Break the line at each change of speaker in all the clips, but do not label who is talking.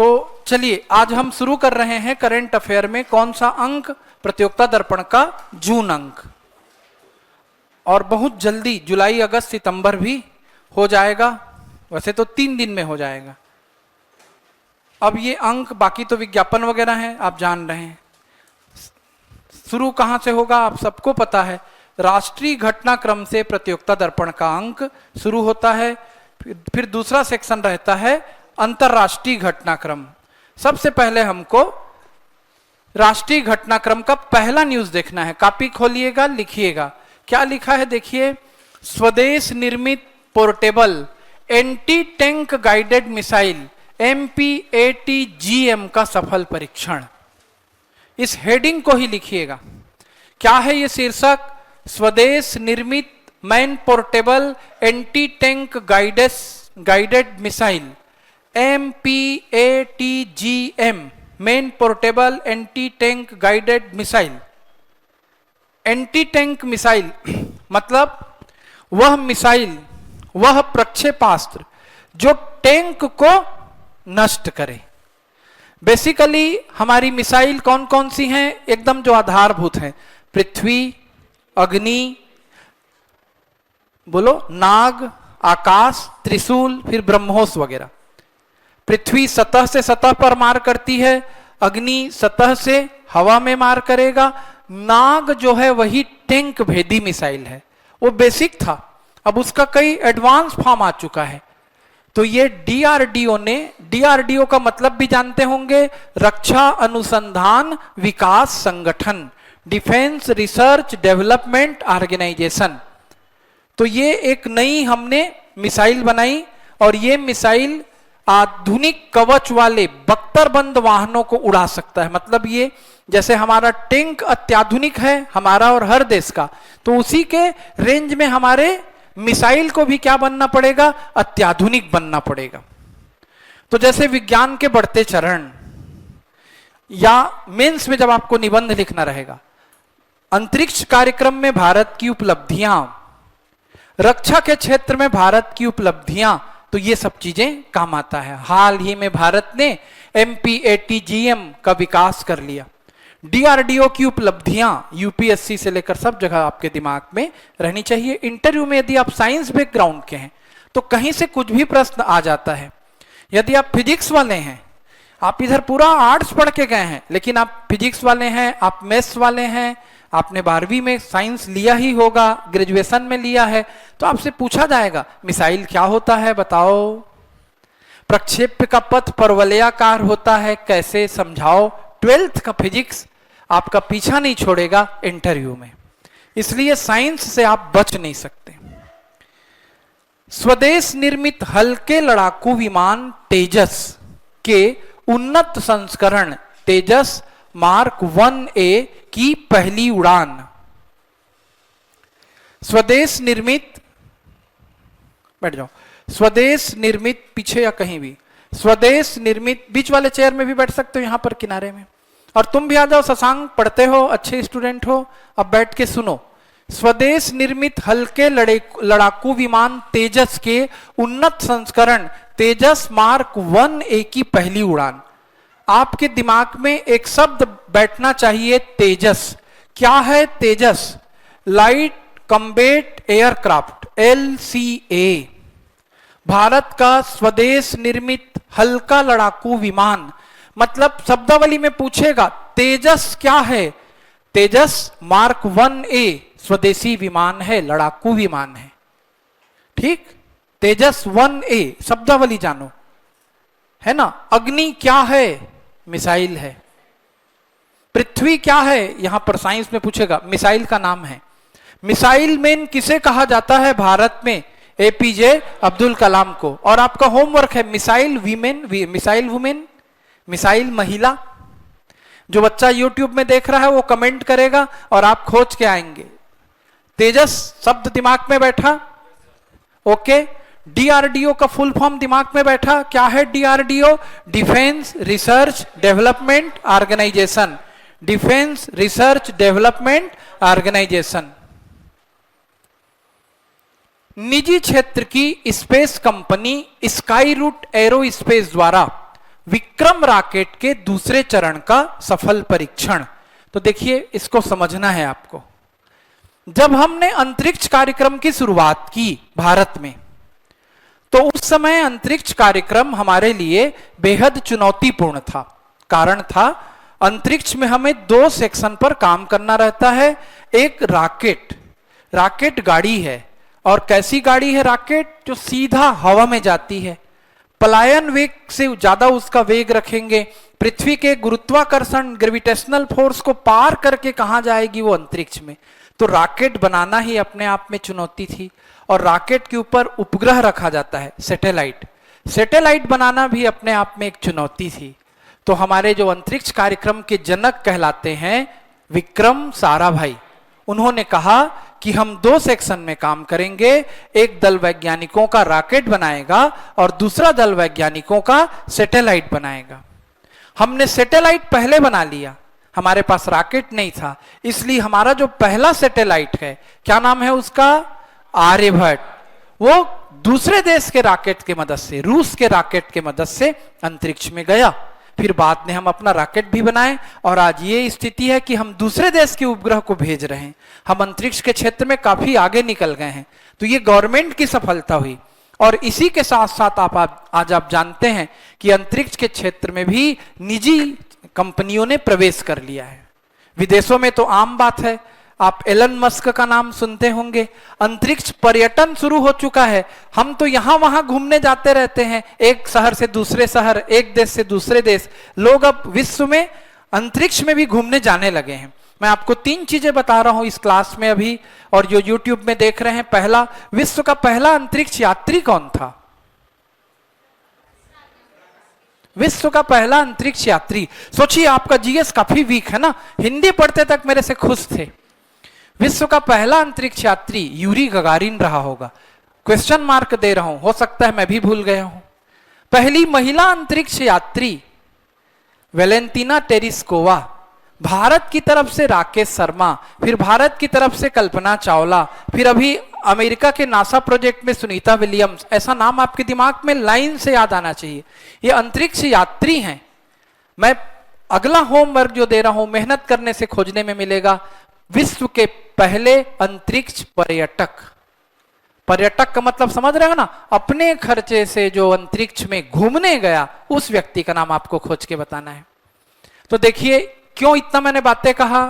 तो चलिए आज हम शुरू कर रहे हैं करंट अफेयर में कौन सा अंक, प्रतियोगिता दर्पण का जून अंक। और बहुत जल्दी जुलाई, अगस्त, सितंबर भी हो जाएगा। वैसे तो 3 दिन में हो जाएगा। अब ये अंक, बाकी तो विज्ञापन वगैरह हैं, आप जान रहे हैं। शुरू कहां से होगा आप सबको पता है। राष्ट्रीय घटनाक्रम से प्रतियोगिता दर्पण का अंक शुरू होता है। फिर दूसरा सेक्शन रहता है अंतरराष्ट्रीय घटनाक्रम। सबसे पहले हमको राष्ट्रीय घटनाक्रम का पहला न्यूज देखना है। कॉपी खोलिएगा, लिखिएगा क्या लिखा है। देखिए, स्वदेश निर्मित portable anti tank guided missile MPATGM का सफल परीक्षण। इस हेडिंग को ही लिखिएगा। क्या है ये शीर्षक? स्वदेश निर्मित man portable anti tank guided missile MPATGM, main portable anti tank guided missile. Anti tank missile मतलब वह मिसाइल, वह प्रक्षेपास्त्र जो टैंक को नष्ट करे। बेसिकली हमारी मिसाइल कौन कौन सी हैं? एकदम जो आधारभूत हैं, पृथ्वी, अग्नि, बोलो नाग, आकाश, त्रिशूल, फिर ब्रह्मोस वगैरह। पृथ्वी सतह से सतह पर मार करती है, अग्नि सतह से हवा में मार करेगा, नाग जो है वही टैंक भेदी मिसाइल है। वो बेसिक था, अब उसका कई एडवांस फॉर्म आ चुका है। तो ये DRDO ने, DRDO का मतलब भी जानते होंगे, रक्षा अनुसंधान विकास संगठन, डिफेंस रिसर्च डेवलपमेंट ऑर्गेनाइजेशन। तो ये एक नई हमने मिसाइल बनाई और ये मिसाइल आधुनिक कवच वाले बख्तरबंद वाहनों को उड़ा सकता है। मतलब ये जैसे हमारा टैंक अत्याधुनिक है, हमारा और हर देश का, तो उसी के रेंज में हमारे मिसाइल को भी क्या बनना पड़ेगा? अत्याधुनिक बनना पड़ेगा। तो जैसे विज्ञान के बढ़ते चरण, या मेंस में जब आपको निबंध लिखना रहेगा, अंतरिक्ष कार्यक्रम में भारत की उपलब्धियां, रक्षा के क्षेत्र में भारत की उपलब्धियां, तो ये सब चीजें काम आता है। हाल ही में भारत ने MPATGM का विकास कर लिया। DRDO की उपलब्धियां UPSC से लेकर सब जगह आपके दिमाग में रहनी चाहिए। इंटरव्यू में यदि आप साइंस बैकग्राउंड के हैं तो कहीं से कुछ भी प्रश्न आ जाता है। यदि आप फिजिक्स वाले हैं, आप इधर पूरा आर्ट्स पढ़ के गए हैं, लेकिन आप फिजिक्स वाले हैं, आप मैथ्स वाले हैं, आपने 12वीं में साइंस लिया ही होगा, ग्रेजुएशन में लिया है, तो आपसे पूछा जाएगा मिसाइल क्या होता है बताओ, प्रक्षेप्य का पथ परवलयाकार होता है कैसे, समझाओ। 12th का फिजिक्स आपका पीछा नहीं छोड़ेगा इंटरव्यू में, इसलिए साइंस से आप बच नहीं सकते। स्वदेश निर्मित हल्के लड़ाकू विमान तेजस के उन्नत संस्करण तेजस मार्क 1A की पहली उड़ान। स्वदेश निर्मित, बैठ जाओ, स्वदेश निर्मित, पीछे या कहीं भी, स्वदेश निर्मित, बीच वाले चेयर में भी बैठ सकते हो, यहां पर किनारे में, और तुम भी आ जाओ, शशांक पढ़ते हो, अच्छे स्टूडेंट हो, अब बैठ के सुनो। स्वदेश निर्मित हल्के लड़ाकू विमान तेजस के उन्नत संस्करण तेजस मार्क 1A की पहली उड़ान। आपके दिमाग में एक शब्द बैठना चाहिए, तेजस। क्या है Tejas? Light combat aircraft, LCA, Bharat का स्वदेश निर्मित हल्का लड़ाकू विमान। मतलब शब्दावली में पूछेगा तेजस क्या है? तेजस मार्क 1A स्वदेशी विमान है, लड़ाकू विमान है। ठीक, तेजस 1A, शब्दावली जानो, है ना। अग्नि क्या है? मिसाइल है। पृथ्वी क्या है? यहां पर साइंस में पूछेगा, मिसाइल का नाम है। मिसाइल मैन किसे कहा जाता है भारत में? APJ अब्दुल कलाम को। और आपका होमवर्क है missile women, missile women, missile महिला। जो बच्चा YouTube में देख रहा है वो कमेंट करेगा और आप खोज के आएंगे। तेजस शब्द दिमाग में बैठा? ओके। DRDO का फुल फॉर्म दिमाग में बैठा? क्या है DRDO? Defence research development organisation, defence research development organisation. निजी क्षेत्र की space company Skyroot aerospace द्वारा विक्रम रॉकेट के दूसरे चरण का सफल परीक्षण। तो देखिए, इसको समझना है आपको। जब हमने अंतरिक्ष कार्यक्रम की शुरुआत की भारत में, तो उस समय अंतरिक्ष कार्यक्रम हमारे लिए बेहद चुनौतीपूर्ण था। कारण था, अंतरिक्ष में हमें 2 सेक्शन पर काम करना रहता है। एक रॉकेट गाड़ी है, और कैसी गाड़ी है रॉकेट? जो सीधा हवा में जाती है, पलायन वेग से ज्यादा उसका वेग रखेंगे, पृथ्वी के गुरुत्वाकर्षण ग्रेविटेशनल फोर्स को पार करके कहां जाएगी? वो अंतरिक्ष में। तो रॉकेट बनाना ही अपने आप में चुनौती थी। और रॉकेट के ऊपर उपग्रह रखा जाता है, सैटेलाइट बनाना भी अपने आप में एक चुनौती थी। तो हमारे जो अंतरिक्ष कार्यक्रम के जनक कहलाते हैं विक्रम साराभाई, उन्होंने कहा कि हम 2 सेक्शन में काम करेंगे। एक दल वैज्ञानिकों का रॉकेट बनाएगा और दूसरा दल वैज्ञानिकों का सैटेलाइट बनाएगा। हमने सैटेलाइट पहले बना लिया, हमारे पास रॉकेट नहीं था, इसलिए हमारा जो पहला सैटेलाइट है, क्या नाम है उसका? आर्यभट्ट। वो दूसरे देश के रॉकेट के मदद से, रूस के रॉकेट के मदद से अंतरिक्ष में गया। फिर बाद में हम अपना रॉकेट भी बनाए, और आज ये स्थिति है कि हम दूसरे देश के उपग्रह को भेज रहे हैं। हम अंतरिक्ष के क्षेत्र में काफी आगे निकल गए हैं। तो ये गवर्नमेंट की सफलता हुई। और इसी के साथ साथ आज आप जानते हैं कि अंतरिक्ष के क्षेत्र में भी निजी कंपनियों ने प्रवेश कर लिया है। विदेशों में तो आम बात है, आप एलन मस्क का नाम सुनते होंगे। अंतरिक्ष पर्यटन शुरू हो चुका है। हम तो यहां वहां घूमने जाते रहते हैं, एक शहर से दूसरे शहर, एक देश से दूसरे देश। लोग अब विश्व में अंतरिक्ष में भी घूमने जाने लगे हैं। मैं आपको 3 चीजें बता रहा हूं इस क्लास में अभी, और जो यूट्यूब में देख रहे हैं। पहला, विश्व का पहला अंतरिक्ष यात्री कौन था? विश्व का पहला अंतरिक्ष यात्री। सोचिए, आपका जीएस काफी वीक है ना, हिंदी पढ़ते तक मेरे से खुश थे। विश्व का पहला अंतरिक्ष यात्री यूरी गगारिन रहा होगा। क्वेश्चन मार्क दे रहा हूं, हो सकता है मैं भी भूल गया हूं। पहली महिला अंतरिक्ष यात्री वेलेंटिना टेरेस्कोवा। भारत की तरफ से राकेश शर्मा, फिर भारत की तरफ से कल्पना चावला, फिर अभी अमेरिका के नासा प्रोजेक्ट में सुनीता विलियम्स। ऐसा नाम आपके दिमाग में लाइन से याद आना चाहिए। ये अंतरिक्ष यात्री हैं। मैं अगला होमवर्क जो दे रहा हूं, मेहनत करने से खोजने में मिलेगा। विश्व के पहले अंतरिक्ष पर्यटक का मतलब समझ रहे हो ना? अपने खर्चे से जो अंतरिक्ष में घूमने गया, उस व्यक्ति का नाम आपको खोज के बताना है। तो देखिए, क्यों इतना मैंने बातें कहा।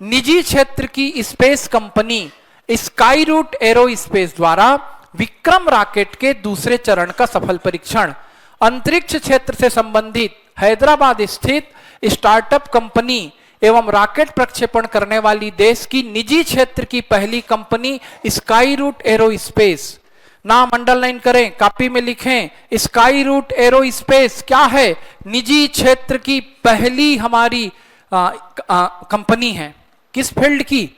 निजी क्षेत्र की space company Skyroot aerospace द्वारा विक्रम रॉकेट के दूसरे चरण का सफल परीक्षण। अंतरिक्ष क्षेत्र से संबंधित हैदराबाद स्थित स्टार्टअप कंपनी एवं रॉकेट प्रक्षेपण करने वाली देश की निजी क्षेत्र की पहली कंपनी स्काई रूट एरोस्पेस। नाम अंडरलाइन करें, कॉपी में लिखें। स्काई रूट एरोस्पेस क्या है? निजी क्षेत्र की पहली हमारी कंपनी है। किस फील्ड की?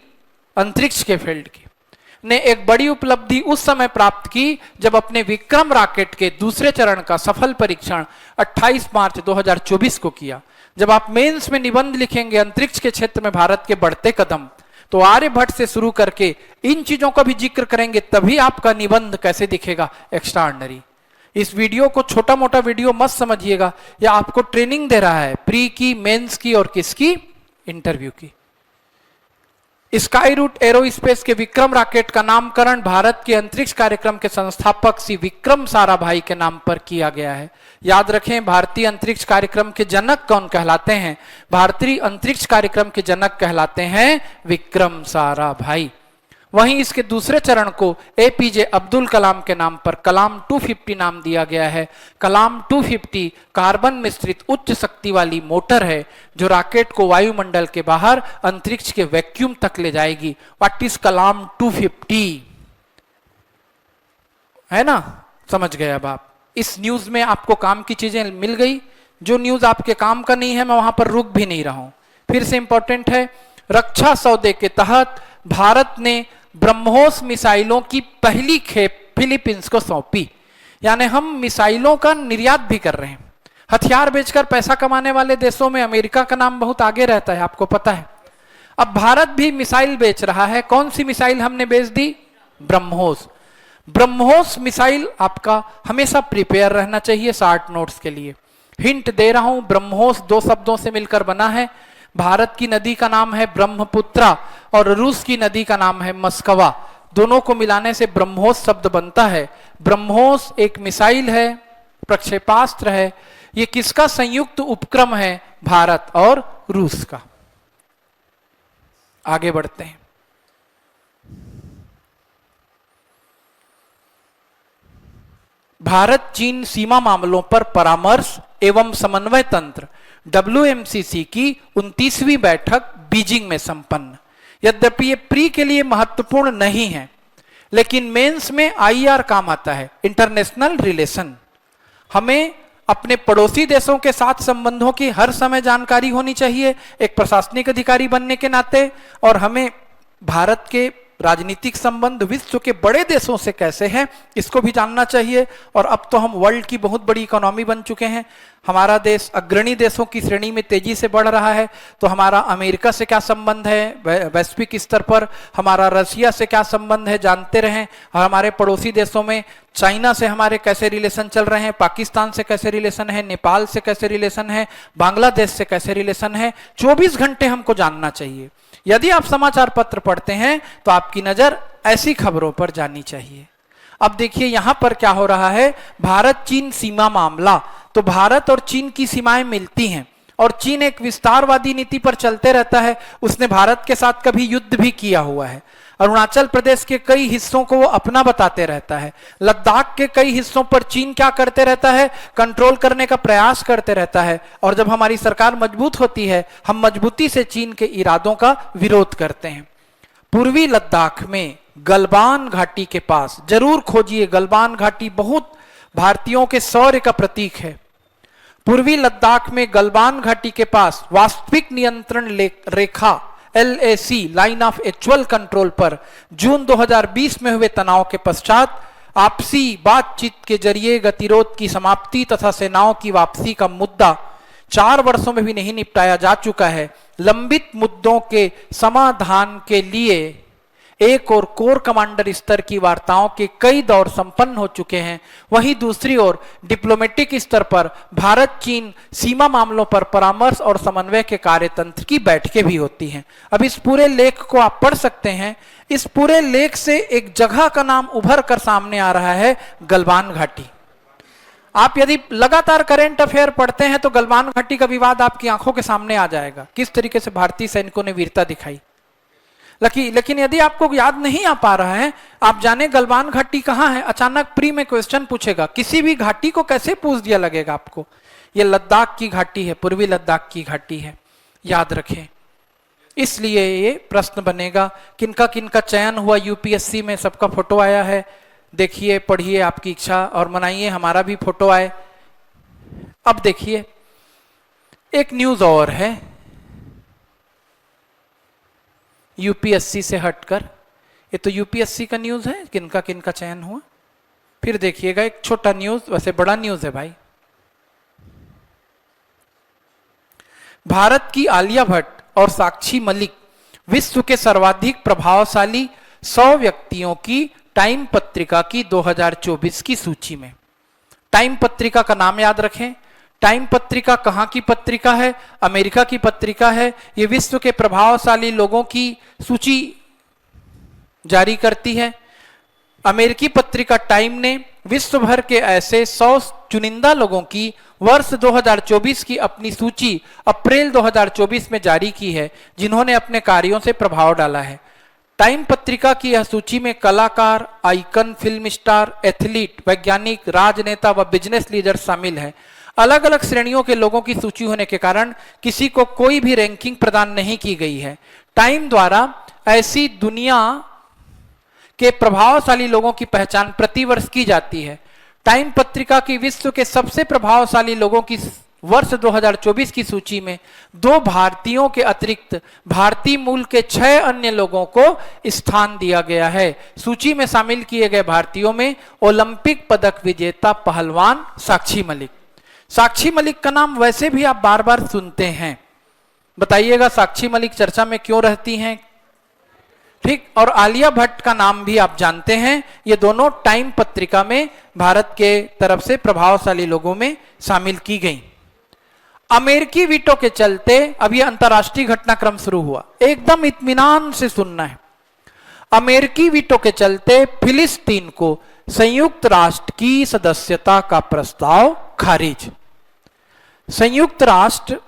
अंतरिक्ष के फील्ड की। ने एक बड़ी उपलब्धि उस समय प्राप्त की जब अपने विक्रम रॉकेट के दूसरे चरण का सफल परीक्षण 28 मार्च 2024 को किया। जब आप मेंस में निबंध लिखेंगे अंतरिक्ष के क्षेत्र में भारत के बढ़ते कदम, तो आर्यभट्ट से शुरू करके इन चीजों का भी जिक्र करेंगे, तभी आपका निबंध कैसे दिखेगा? एक्स्ट्राऑर्डिनरी। इस वीडियो को छोटा मोटा वीडियो मत समझिएगा, या आपको ट्रेनिंग दे रहा है प्री की, मेंस की और किसकी? इंटरव्यू की। स्काई रूट एरोस्पेस के विक्रम रॉकेट का नामकरण भारत के अंतरिक्ष कार्यक्रम के संस्थापक श्री विक्रम साराभाई के नाम पर किया गया है। याद रखें, भारतीय अंतरिक्ष कार्यक्रम के जनक कौन कहलाते हैं? भारतीय अंतरिक्ष कार्यक्रम के जनक कहलाते हैं विक्रम साराभाई। वहीं इसके दूसरे चरण को एपीजे अब्दुल कलाम के नाम पर कलाम 250 नाम दिया गया है। कलाम 250 कार्बन मिश्रित उच्च शक्ति वाली मोटर है जो रॉकेट को वायुमंडल के बाहर अंतरिक्ष के वैक्यूम तक ले जाएगी। व्हाट इज कलाम 250? है ना? समझ गए अब आप। इस न्यूज में आपको काम की चीजें मिल गई। जो न्यूज आपके काम का नहीं है, मैं वहां पर रुक भी नहीं रहा हूं। फिर से इंपॉर्टेंट है, रक्षा सौदे के तहत भारत ने ब्रह्मोस मिसाइलों की पहली खेप फिलीपींस को सौंपी। यानी हम मिसाइलों का निर्यात भी कर रहे हैं। हथियार बेचकर पैसा कमाने वाले देशों में अमेरिका का नाम बहुत आगे रहता है, आपको पता है। अब भारत भी मिसाइल बेच रहा है। कौन सी मिसाइल हमने बेच दी? ब्रह्मोस। ब्रह्मोस मिसाइल आपका हमेशा प्रिपेयर रहना चाहिए शॉर्ट नोट्स के लिए। हिंट दे रहा हूं, ब्रह्मोस दो शब्दों से मिलकर बना है। भारत की नदी का नाम है ब्रह्मपुत्रा और रूस की नदी का नाम है मस्कवा। दोनों को मिलाने से ब्रह्मोस शब्द बनता है। ब्रह्मोस एक मिसाइल है, प्रक्षेपास्त्र है। ये किसका संयुक्त उपक्रम है? भारत और रूस का। आगे बढ़ते हैं। भारत चीन सीमा मामलों पर परामर्श एवं समन्वय तंत्र WMCC की 29वीं बैठक बीजिंग में संपन्न। यद्यपि ये प्री के लिए महत्वपूर्ण नहीं है, लेकिन मेंस में IR काम आता है, इंटरनेशनल रिलेशन। हमें अपने पड़ोसी देशों के साथ संबंधों की हर समय जानकारी होनी चाहिए एक प्रशासनिक अधिकारी बनने के नाते, और हमें भारत के राजनीतिक संबंध विश्व के बड़े देशों से कैसे हैं इसको भी जानना चाहिए। और अब तो हम वर्ल्ड की बहुत बड़ी इकोनॉमी बन चुके हैं। हमारा देश अग्रणी देशों की श्रेणी में तेजी से बढ़ रहा है। तो हमारा अमेरिका से क्या संबंध है वैश्विक स्तर पर, हमारा रशिया से क्या संबंध है जानते रहें। और हमारे पड़ोसी देशों में चाइना से हमारे कैसे रिलेशन चल रहे हैं, पाकिस्तान से कैसे रिलेशन है, नेपाल से कैसे रिलेशन है, बांग्लादेश से कैसे रिलेशन है, 24 घंटे हमको जानना चाहिए। यदि आप समाचार पत्र पढ़ते हैं तो आपकी नजर ऐसी खबरों पर जानी चाहिए। अब देखिए यहां पर क्या हो रहा है, भारत चीन सीमा मामला। तो भारत और चीन की सीमाएं मिलती हैं और चीन एक विस्तारवादी नीति पर चलते रहता है। उसने भारत के साथ कभी युद्ध भी किया हुआ है। अरुणाचल प्रदेश के कई हिस्सों को वो अपना बताते रहता है। लद्दाख के कई हिस्सों पर चीन क्या करते रहता है, कंट्रोल करने का प्रयास करते रहता है। और जब हमारी सरकार मजबूत होती है, हम मजबूती से चीन के इरादों का विरोध करते हैं। पूर्वी लद्दाख में गलवान घाटी के पास जरूर खोजिए, गलवान घाटी बहुत भारतीयों के शौर्य का प्रतीक है। पूर्वी लद्दाख में गलवान घाटी के पास वास्तविक नियंत्रण रेखा LAC line of actual control पर जून 2020 में हुए तनाव के पश्चात आपसी बातचीत के जरिए गतिरोध की समाप्ति तथा सेनाओं की वापसी का मुद्दा 4 वर्षों में भी नहीं निपटाया जा चुका है। लंबित मुद्दों के समाधान के लिए एक और कोर कमांडर स्तर की वार्ताओं के कई दौर संपन्न हो चुके हैं। वहीं दूसरी ओर डिप्लोमेटिक स्तर पर भारत चीन सीमा मामलों पर परामर्श और समन्वय के कार्यतंत्र की बैठकें भी होती हैं। अब इस पूरे लेख को आप पढ़ सकते हैं। इस पूरे लेख से एक जगह का नाम उभर कर सामने आ रहा है, गलवान घाटी। आप यदि लगातार करंट अफेयर पढ़ते हैं तो गलवान घाटी का विवाद आपकी आंखों के सामने आ जाएगा, किस तरीके से भारतीय सैनिकों ने वीरता दिखाई। लेकिन यदि आपको याद नहीं आ पा रहा है, आप जाने गलवान घाटी कहां है, अचानक प्री में क्वेश्चन पूछेगा, किसी भी घाटी को कैसे पूछ दिया लगेगा आपको। ये लद्दाख की घाटी है, पूर्वी लद्दाख की घाटी है, याद रखें। इसलिए ये प्रश्न बनेगा, किनका किनका चयन हुआ UPSC में, सबका फोटो आया है। देखिए, पढ़िए, आपकी इच्छा, और मनाइए हमारा भी फोटो आए। अब देखिए एक न्यूज और है UPSC से हटकर। ये तो UPSC का न्यूज है, किनका किनका चयन हुआ। फिर देखिएगा एक छोटा न्यूज, वैसे बड़ा न्यूज है भाई। भारत की आलिया भट्ट और साक्षी मलिक विश्व के सर्वाधिक प्रभावशाली 100 व्यक्तियों की टाइम पत्रिका की 2024 की सूची में। टाइम पत्रिका का नाम याद रखें। टाइम पत्रिका कहां की पत्रिका है? अमेरिका की पत्रिका है। ये विश्व के प्रभावशाली लोगों की सूची जारी करती है। अमेरिकी पत्रिका टाइम ने विश्व भर के ऐसे 100 चुनिंदा लोगों की वर्ष 2024 की अपनी सूची अप्रैल 2024 में जारी की है, जिन्होंने अपने कार्यों से प्रभाव डाला है। टाइम पत्रिका की यह सूची में कलाकार, आइकन, फिल्म स्टार, एथलीट, वैज्ञानिक, राजनेता व बिजनेस लीडर शामिल हैं। अलग अलग श्रेणियों के लोगों की सूची होने के कारण किसी को कोई भी रैंकिंग प्रदान नहीं की गई है। टाइम द्वारा ऐसी दुनिया के प्रभावशाली लोगों की पहचान प्रतिवर्ष की जाती है। टाइम पत्रिका की विश्व के सबसे प्रभावशाली लोगों की वर्ष 2024 की सूची में 2 भारतीयों के अतिरिक्त भारतीय मूल के 6 अन्य लोगों को स्थान दिया गया है। सूची में शामिल किए गए भारतीयों में ओलंपिक पदक विजेता पहलवान साक्षी मलिक। साक्षी मलिक का नाम वैसे भी आप बार बार सुनते हैं, बताइएगा साक्षी मलिक चर्चा में क्यों रहती हैं। ठीक, और आलिया भट्ट का नाम भी आप जानते हैं। ये दोनों टाइम पत्रिका में भारत के तरफ से प्रभावशाली लोगों में शामिल की गई। अमेरिकी वीटो के चलते अब ये अंतरराष्ट्रीय घटनाक्रम शुरू हुआ, एकदम इत्मीनान से सुनना है। अमेरिकी वीटो के चलते फिलिस्तीन को संयुक्त राष्ट्र की सदस्यता का प्रस्ताव खारिज। संयुक्त राष्ट्र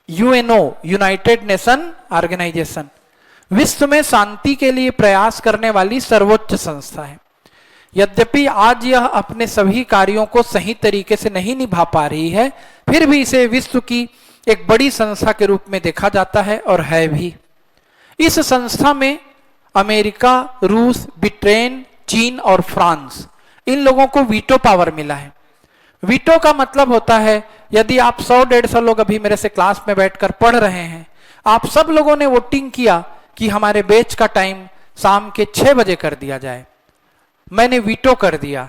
यूएनओ, यूनाइटेड नेशन ऑर्गेनाइजेशन, विश्व में शांति के लिए प्रयास करने वाली सर्वोच्च संस्था है। यद्यपि आज यह अपने सभी कार्यों को सही तरीके से नहीं निभा पा रही है, फिर भी इसे विश्व की एक बड़ी संस्था के रूप में देखा जाता है और है भी। इस संस्था में अमेरिका, रूस, ब्रिटेन, चीन और फ्रांस, इन लोगों को वीटो पावर मिला है। वीटो का मतलब होता है, यदि आप 100-150 लोग अभी मेरे से क्लास में बैठकर पढ़ रहे हैं, आप सब लोगों ने वोटिंग किया कि हमारे बैच का टाइम शाम के 6 बजे कर दिया जाए, मैंने वीटो कर दिया,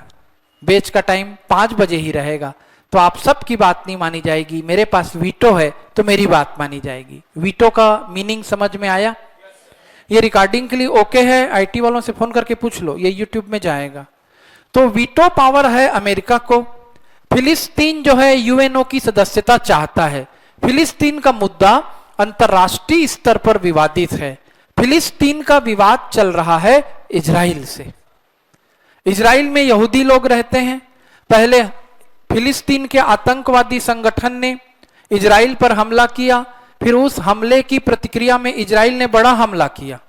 बैच का टाइम 5 बजे ही रहेगा, तो आप सबकी बात नहीं मानी जाएगी, मेरे पास वीटो है तो मेरी बात मानी जाएगी। वीटो का मीनिंग समझ में आया? ये रिकॉर्डिंग के लिए ओके है? आईटी वालों से फोन करके पूछ लो, ये यूट्यूब में जाएगा। तो वीटो पावर है अमेरिका को। फिलिस्तीन जो है यूएनओ की सदस्यता चाहता है। फिलिस्तीन का मुद्दा अंतरराष्ट्रीय स्तर पर विवादित है। फिलिस्तीन का विवाद चल रहा है इजराइल से। इजराइल में यहूदी लोग रहते हैं। पहले फिलिस्तीन के आतंकवादी संगठन ने इजराइल पर हमला किया, फिर उस हमले की प्रतिक्रिया में इजराइल ने बड़ा हमला किया।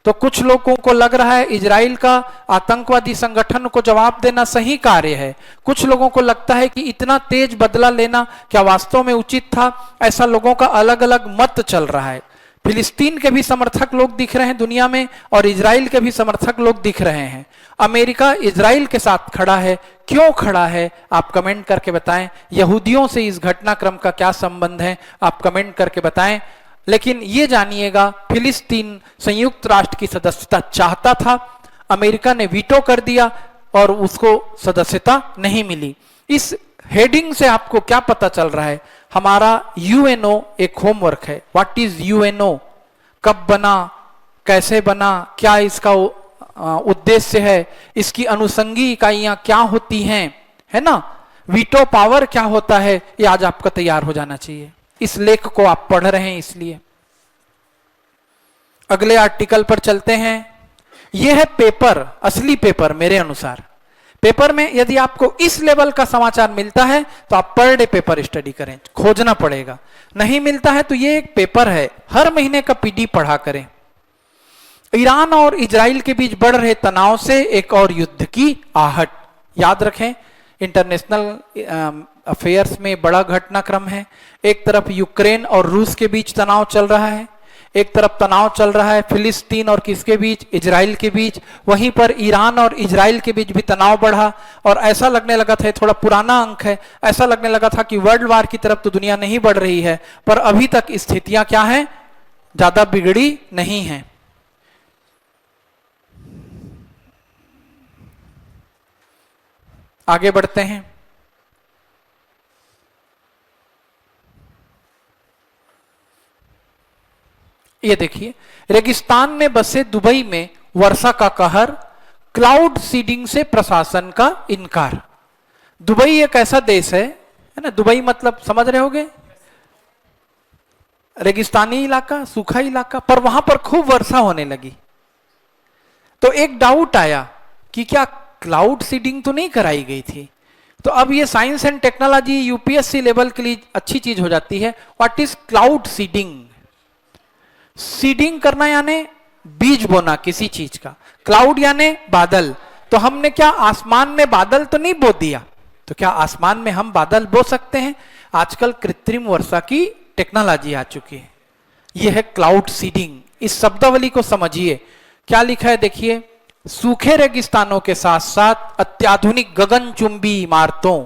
तो कुछ लोगों को लग रहा है इजराइल का आतंकवादी संगठन को जवाब देना सही कार्य है, कुछ लोगों को लगता है कि इतना तेज बदला लेना क्या वास्तव में उचित था। ऐसा लोगों का अलग अलग मत चल रहा है। फिलिस्तीन के भी समर्थक लोग दिख रहे हैं दुनिया में और इजराइल के भी समर्थक लोग दिख रहे हैं। अमेरिका इजराइल के साथ खड़ा है। क्यों खड़ा है आप कमेंट करके बताएं। यहूदियों से इस घटनाक्रम का क्या संबंध है आप कमेंट करके बताएं। लेकिन ये जानिएगा, फिलिस्तीन संयुक्त राष्ट्र की सदस्यता चाहता था, अमेरिका ने वीटो कर दिया और उसको सदस्यता नहीं मिली। इस हेडिंग से आपको क्या पता चल रहा है? हमारा यूएनओ एक होमवर्क है। What is UNO? कब बना, कैसे बना, क्या इसका उद्देश्य है, इसकी अनुषंगी इकाइयां क्या होती हैं, है ना। वीटो पावर क्या होता है, ये आज आपका तैयार हो जाना चाहिए। इस लेख को आप पढ़ रहे हैं इसलिए। अगले आर्टिकल पर चलते हैं। यह है पेपर, असली पेपर मेरे अनुसार। पेपर में यदि आपको इस लेवल का समाचार मिलता है तो आप पर डे पेपर स्टडी करें, खोजना पड़ेगा। नहीं मिलता है तो ये एक पेपर है, हर महीने का पीडी पढ़ा करें। ईरान और इजराइल के बीच बढ़ रहे तनाव से एक और युद्ध की आहट। याद रखें, इंटरनेशनल अफेयर्स में बड़ा घटनाक्रम है। एक तरफ यूक्रेन और रूस के बीच तनाव चल रहा है, एक तरफ तनाव चल रहा है फिलिस्तीन और किसके बीच, इजराइल के बीच। वहीं पर ईरान और इजराइल के बीच भी तनाव बढ़ा और ऐसा लगने लगा था, थोड़ा पुराना अंक है, ऐसा लगने लगा था कि वर्ल्ड वार की तरफ तो दुनिया नहीं बढ़ रही है, पर अभी तक स्थितियां क्या हैं, ज्यादा बिगड़ी नहीं है। आगे बढ़ते हैं। ये देखिए, रेगिस्तान में बसे दुबई में वर्षा का कहर, क्लाउड सीडिंग से प्रशासन का इनकार। दुबई एक ऐसा देश है ना, दुबई मतलब समझ रहे होगे, रेगिस्तानी इलाका, सूखा इलाका, पर वहां पर खूब वर्षा होने लगी। तो एक डाउट आया कि क्या क्लाउड सीडिंग तो नहीं कराई गई थी। तो अब ये science and technology UPSC level के लिए अच्छी चीज हो जाती है। What is cloud seeding? Seeding करना यानी बीज बोना किसी चीज का, क्लाउड यानी बादल। तो हमने क्या आसमान में बादल तो नहीं बो दिया, तो क्या आसमान में हम बादल बो सकते हैं? आजकल कृत्रिम वर्षा की टेक्नोलॉजी आ चुकी है। यह है क्लाउड सीडिंग। इस शब्दावली को समझिए, क्या लिखा है देखिए। सूखे रेगिस्तानों के साथ साथ अत्याधुनिक गगनचुंबी इमारतों,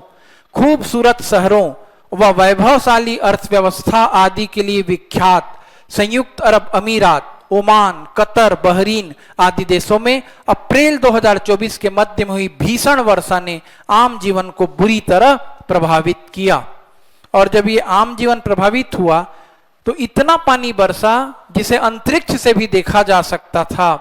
खूबसूरत शहरों व वैभवशाली अर्थव्यवस्था आदि के लिए विख्यात संयुक्त अरब अमीरात, ओमान, कतर, बहरीन आदि देशों में अप्रैल 2024 के मध्य में हुई भीषण वर्षा ने आम जीवन को बुरी तरह प्रभावित किया। और जब ये आम जीवन प्रभावित हुआ तो इतना पानी बरसा जिसे अंतरिक्ष से भी देखा जा सकता था।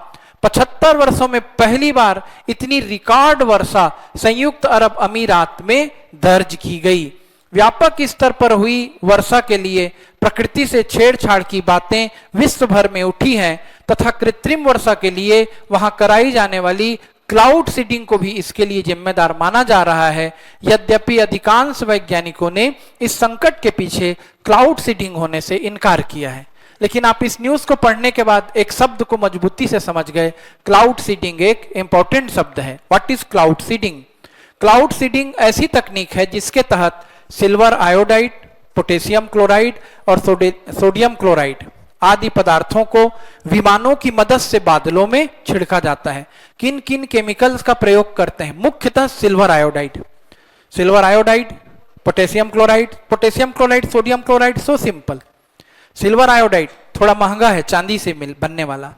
75 वर्षों में पहली बार इतनी रिकॉर्ड वर्षा संयुक्त अरब अमीरात में दर्ज की गई। व्यापक स्तर पर हुई वर्षा के लिए प्रकृति से छेड़छाड़ की बातें विश्व भर में उठी हैं तथा कृत्रिम वर्षा के लिए वहां कराई जाने वाली क्लाउड सीडिंग को भी इसके लिए जिम्मेदार माना जा रहा है। यद्यपि अधिकांश वैज्ञानिकों ने इस संकट के पीछे क्लाउड सीडिंग होने से इनकार किया है, लेकिन आप इस न्यूज को पढ़ने के बाद एक शब्द को मजबूती से समझ गए। क्लाउड सीडिंग एक इंपॉर्टेंट शब्द है। What is cloud seeding? Cloud seeding ऐसी तकनीक है जिसके तहत सिल्वर आयोडाइड, पोटेशियम क्लोराइड और सोडियम क्लोराइड आदि पदार्थों को विमानों की मदद से बादलों में छिड़का जाता है। किन किन केमिकल्स का प्रयोग करते हैं? मुख्यतः silver iodide, potassium chloride, sodium chloride. So simple. Silver iodide थोड़ा महंगा है, चांदी से बनने वाला।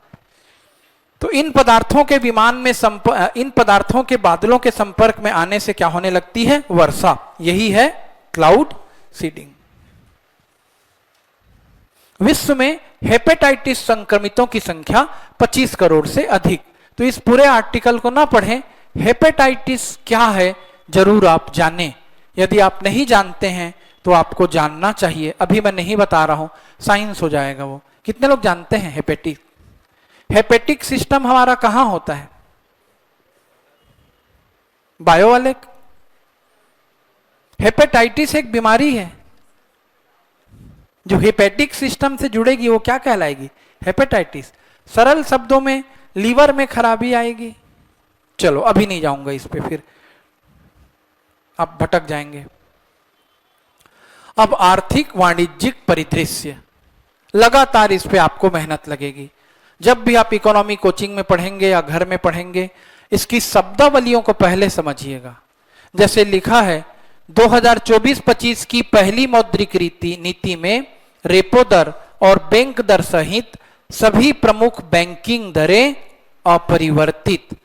तो इन पदार्थों के विमान में इन पदार्थों के बादलों के संपर्क में आने से क्या होने लगती है? वर्षा। यही है क्लाउड सीडिंग। विश्व में हेपेटाइटिस संक्रमितों की संख्या 25 करोड़ से अधिक। तो इस पूरे आर्टिकल को ना पढ़ें, हेपेटाइटिस क्या है जरूर आप जानें। यदि आप नहीं जानते हैं तो आपको जानना चाहिए। अभी मैं नहीं बता रहा हूं, साइंस हो जाएगा वो। कितने लोग जानते हैं हेपेटिक सिस्टम हमारा कहां होता है? बायो वाले। हेपेटाइटिस एक बीमारी है जो हेपेटिक सिस्टम से जुड़ेगी, वो क्या कहलाएगी? हेपेटाइटिस। सरल शब्दों में लीवर में खराबी आएगी। चलो अभी नहीं जाऊंगा इस पे, फिर आप भटक जाएंगे। अब आर्थिक वाणिज्यिक परिदृश्य, लगातार इस पे आपको मेहनत लगेगी। जब भी आप इकोनॉमी कोचिंग में पढ़ेंगे या घर में पढ़ेंगे, इसकी शब्दावलियों को पहले समझिएगा। जैसे लिखा है 2024-25 की पहली मौद्रिक नीति में रेपो दर और बैंक दर सहित सभी प्रमुख बैंकिंग दरें अपरिवर्तित।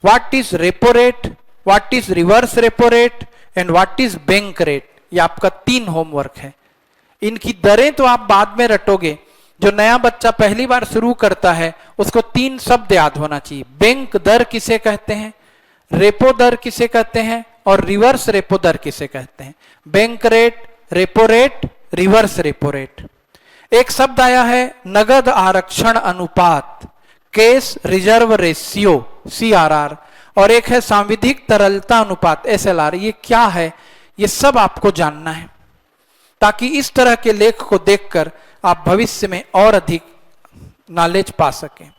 What is repo rate, what is reverse repo rate and what is bank rate? ये आपका 3 होमवर्क है। इनकी दरें तो आप बाद में रटोगे। जो नया बच्चा पहली बार शुरू करता है उसको 3 शब्द याद होना चाहिए। बैंक दर किसे कहते हैं, रेपो दर किसे कहते हैं और रिवर्स रेपो दर किसे कहते हैं? Bank rate, repo rate, reverse repo rate. एक शब्द आया है नगद आरक्षण अनुपात, कैश रिजर्व रेशियो CRR, और एक है सांविधिक तरलता अनुपात SLR। ये क्या है? ये सब आपको जानना है ताकि इस तरह के लेख को देखकर आप भविष्य में और अधिक नॉलेज पा सकें।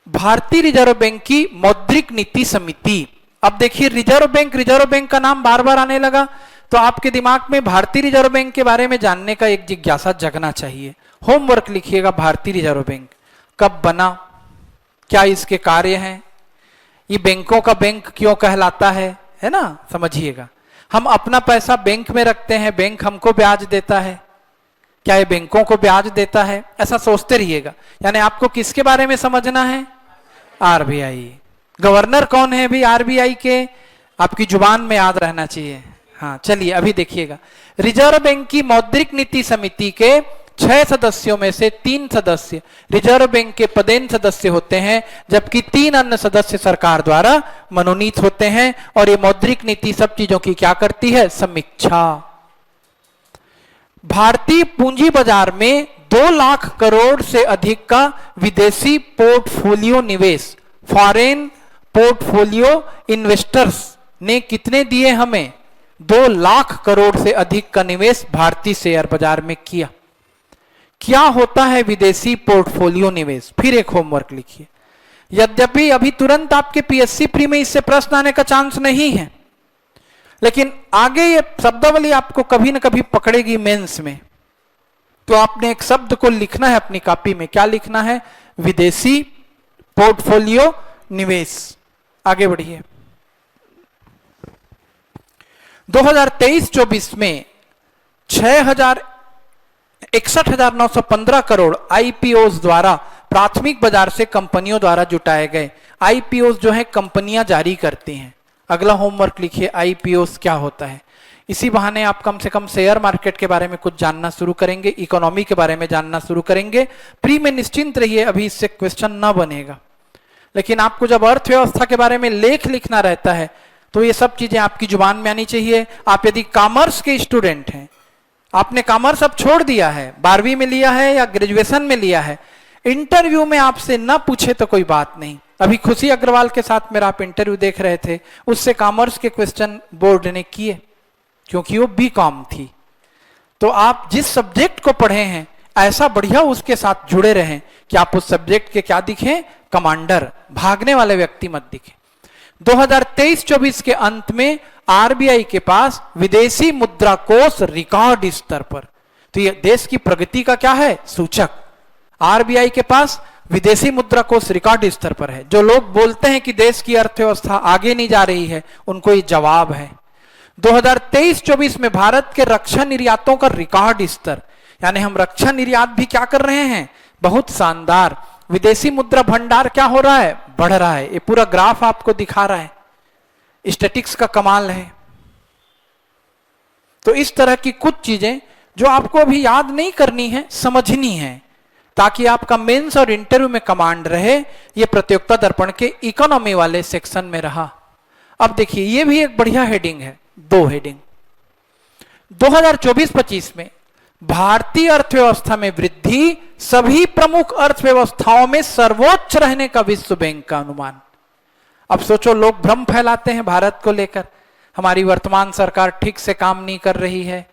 भारतीय रिजर्व बैंक की मौद्रिक नीति समिति। अब देखिए रिजर्व बैंक का नाम बार बार आने लगा तो आपके दिमाग में भारतीय रिजर्व बैंक के बारे में जानने का एक जिज्ञासा जगना चाहिए। होमवर्क लिखिएगा। भारतीय रिजर्व बैंक कब बना, क्या इसके कार्य हैं, ये बैंकों का बैंक क्यों कहलाता है ना? समझिएगा। हम अपना पैसा बैंक में रखते हैं, बैंक हमको ब्याज देता है, क्या ये बैंकों को ब्याज देता है? ऐसा सोचते रहिएगा। यानी आपको किसके बारे में समझना है? RBI। गवर्नर कौन है भी RBI के? आपकी जुबान में याद रहना चाहिए। हाँ चलिए अभी देखिएगा। रिजर्व बैंक की मौद्रिक नीति समिति के 6 सदस्यों में से 3 सदस्य रिजर्व बैंक के पदेन सदस्य होते हैं, जबकि 3 अन्य सदस्य सरकार द्वारा मनोनीत होते हैं। और ये मौद्रिक नीति सब चीजों की क्या करती है? समीक्षा। भारतीय पूंजी बाजार में 2 लाख करोड़ से अधिक का विदेशी पोर्टफोलियो निवेश, फॉरेन पोर्टफोलियो इन्वेस्टर्स ने कितने दिए हमें? 2 लाख करोड़ से अधिक का निवेश भारतीय शेयर बाजार में किया। क्या होता है विदेशी पोर्टफोलियो निवेश? फिर एक होमवर्क लिखिए। यद्यपि अभी तुरंत आपके PSC प्री में इससे प्रश्न आने का चांस नहीं है, लेकिन आगे ये शब्दावली आपको कभी ना कभी पकड़ेगी मेंस में। तो आपने एक शब्द को लिखना है अपनी कॉपी में। क्या लिखना है? विदेशी पोर्टफोलियो निवेश। आगे बढ़िए। 2023-24 में 61,915 करोड़ IPOs द्वारा प्राथमिक बाजार से कंपनियों द्वारा जुटाए गए। IPOs जो है कंपनियां जारी करती हैं। अगला होमवर्क लिखिए, IPOs क्या होता है। इसी बहाने आप कम से कम शेयर मार्केट के बारे में कुछ जानना शुरू करेंगे, इकोनॉमी के बारे में जानना शुरू करेंगे। प्री में निश्चिंत रहिए, अभी इससे क्वेश्चन ना बनेगा, लेकिन आपको जब अर्थव्यवस्था के बारे में लेख लिखना रहता है तो ये सब चीजें आपकी जुबान में आनी चाहिए। आप यदि कॉमर्स के स्टूडेंट हैं, आपने कॉमर्स अब छोड़ दिया है, 12वीं में लिया है या ग्रेजुएशन में लिया है, इंटरव्यू में आपसे ना पूछे तो कोई बात नहीं। अभी खुशी अग्रवाल के साथ मेरा आप इंटरव्यू देख रहे थे, उससे कॉमर्स के क्वेश्चन बोर्ड ने किए क्योंकि वो बीकॉम थी। तो आप जिस सब्जेक्ट को पढ़े हैं ऐसा बढ़िया उसके साथ जुड़े रहें कि आप उस सब्जेक्ट के क्या दिखें, कमांडर, भागने वाले व्यक्ति मत दिखें। 2023-24 के अंत में आरबीआई के पास विदेशी मुद्रा कोष रिकॉर्ड स्तर पर, तो ये देश की प्रगति का क्या है, सूचक। आरबीआई के पास विदेशी मुद्रा कोष रिकॉर्ड स्तर पर है। जो लोग बोलते हैं कि देश की अर्थव्यवस्था आगे नहीं जा रही है, उनको ये जवाब है। 2023-24 में भारत के रक्षा निर्यातों का रिकॉर्ड स्तर, यानी हम रक्षा निर्यात भी क्या कर रहे हैं, बहुत शानदार। विदेशी मुद्रा भंडार क्या हो रहा है, बढ़ रहा है। ये पूरा ग्राफ आपको दिखा रहा है, स्टैटिक्स का कमाल है। तो इस तरह की कुछ चीजें जो आपको अभी याद नहीं करनी है, समझनी है, ताकि आपका मेंस और इंटरव्यू में कमांड रहे। ये प्रतियोगिता दर्पण के इकोनॉमी वाले सेक्शन में रहा। अब देखिए, ये भी एक बढ़िया हेडिंग है, 2 हेडिंग। 2024-25 में भारतीय अर्थव्यवस्था में वृद्धि सभी प्रमुख अर्थव्यवस्थाओं में सर्वोच्च रहने का विश्व बैंक का अनुमान। अब सोचो, लोग भ्रम फैलाते हैं भारत को लेकर, हमारी वर्तमान सरकार ठीक से काम नहीं कर रही है,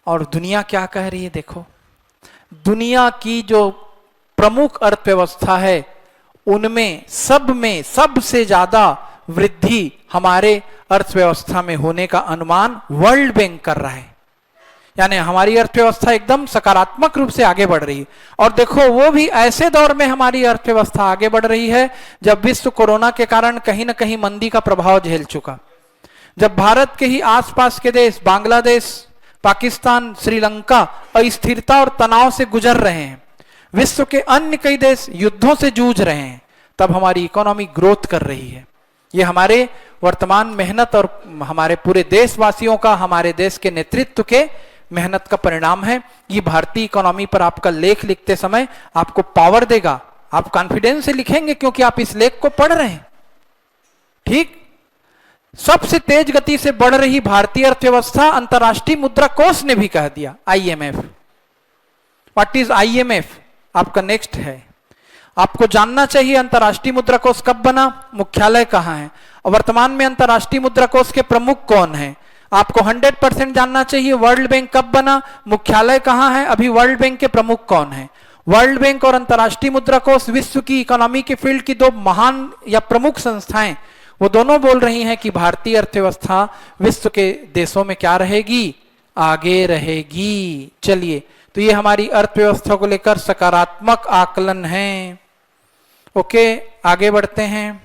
और दुनिया क्या कह रही है। देखो, दुनिया की जो प्रमुख अर्थव्यवस्था है उनमें सब में सबसे ज्यादा वृद्धि हमारे अर्थव्यवस्था में होने का अनुमान वर्ल्ड बैंक कर रहा है। यानी हमारी अर्थव्यवस्था एकदम सकारात्मक रूप से आगे बढ़ रही है। और देखो, वो भी ऐसे दौर में हमारी अर्थव्यवस्था आगे बढ़ रही है जब विश्व कोरोना के कारण कहीं ना कहीं मंदी का प्रभाव झेल चुका, जब भारत के ही आसपास के देश बांग्लादेश, पाकिस्तान, श्रीलंका अस्थिरता और तनाव से गुजर रहे हैं, विश्व के अन्य कई देश युद्धों से जूझ रहे हैं, तब हमारी इकोनॉमी ग्रोथ कर रही है। ये हमारे वर्तमान मेहनत और हमारे पूरे देशवासियों का, हमारे देश के नेतृत्व के मेहनत का परिणाम है। ये भारतीय इकोनॉमी पर आपका लेख लिखते समय आपको पावर देगा। आप कॉन्फिडेंस से लिखेंगे क्योंकि आप इस लेख को पढ़ रहे हैं। ठीक, सबसे तेज गति से बढ़ रही भारतीय अर्थव्यवस्था अंतर्राष्ट्रीय मुद्रा कोष ने भी कह दिया, आईएमएफ। What is IMF? आपका नेक्स्ट है। आपको जानना चाहिए अंतर्राष्ट्रीय मुद्रा कोष कब बना, मुख्यालय कहां है, और वर्तमान में अंतर्राष्ट्रीय मुद्रा कोष के प्रमुख कौन है। आपको 100% जानना चाहिए वर्ल्ड बैंक कब बना, मुख्यालय कहां है, अभी वर्ल्ड बैंक के प्रमुख कौन है। वर्ल्ड बैंक और अंतर्राष्ट्रीय मुद्रा कोष विश्व की इकोनॉमी के फील्ड की 2 महान या प्रमुख संस्थाएं, वो दोनों बोल रही हैं कि भारतीय अर्थव्यवस्था विश्व के देशों में क्या रहेगी, आगे रहेगी। चलिए, तो ये हमारी अर्थव्यवस्था को लेकर सकारात्मक आकलन है। ओके, आगे बढ़ते हैं।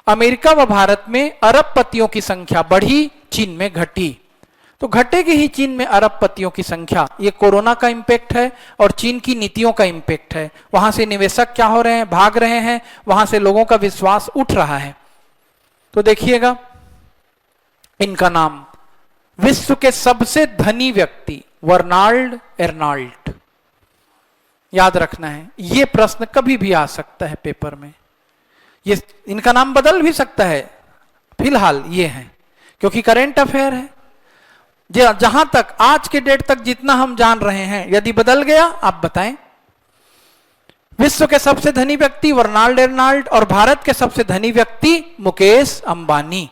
अमेरिका व भारत में अरबपतियों की संख्या बढ़ी, चीन में घटी। तो घटेगी ही चीन में अरबपतियों की संख्या। ये कोरोना का इंपैक्ट है और चीन की नीतियों का इंपैक्ट है। वहां से निवेशक क्या हो रहे हैं, भाग रहे हैं, वहां से लोगों का विश्वास उठ रहा है। तो देखिएगा, इनका नाम, विश्व के सबसे धनी व्यक्ति बर्नार्ड अर्नॉल्ट। याद रखना है, ये प्रश्न कभी भी आ सकता है पेपर में। ये इनका नाम बदल भी सकता है, फिलहाल ये है क्योंकि करंट अफेयर है। जहां तक आज के डेट तक जितना हम जान रहे हैं, यदि बदल गया आप बताएं। विश्व के सबसे धनी व्यक्ति बर्नार्ड अर्नॉल्ट और भारत के सबसे धनी व्यक्ति मुकेश अंबानी।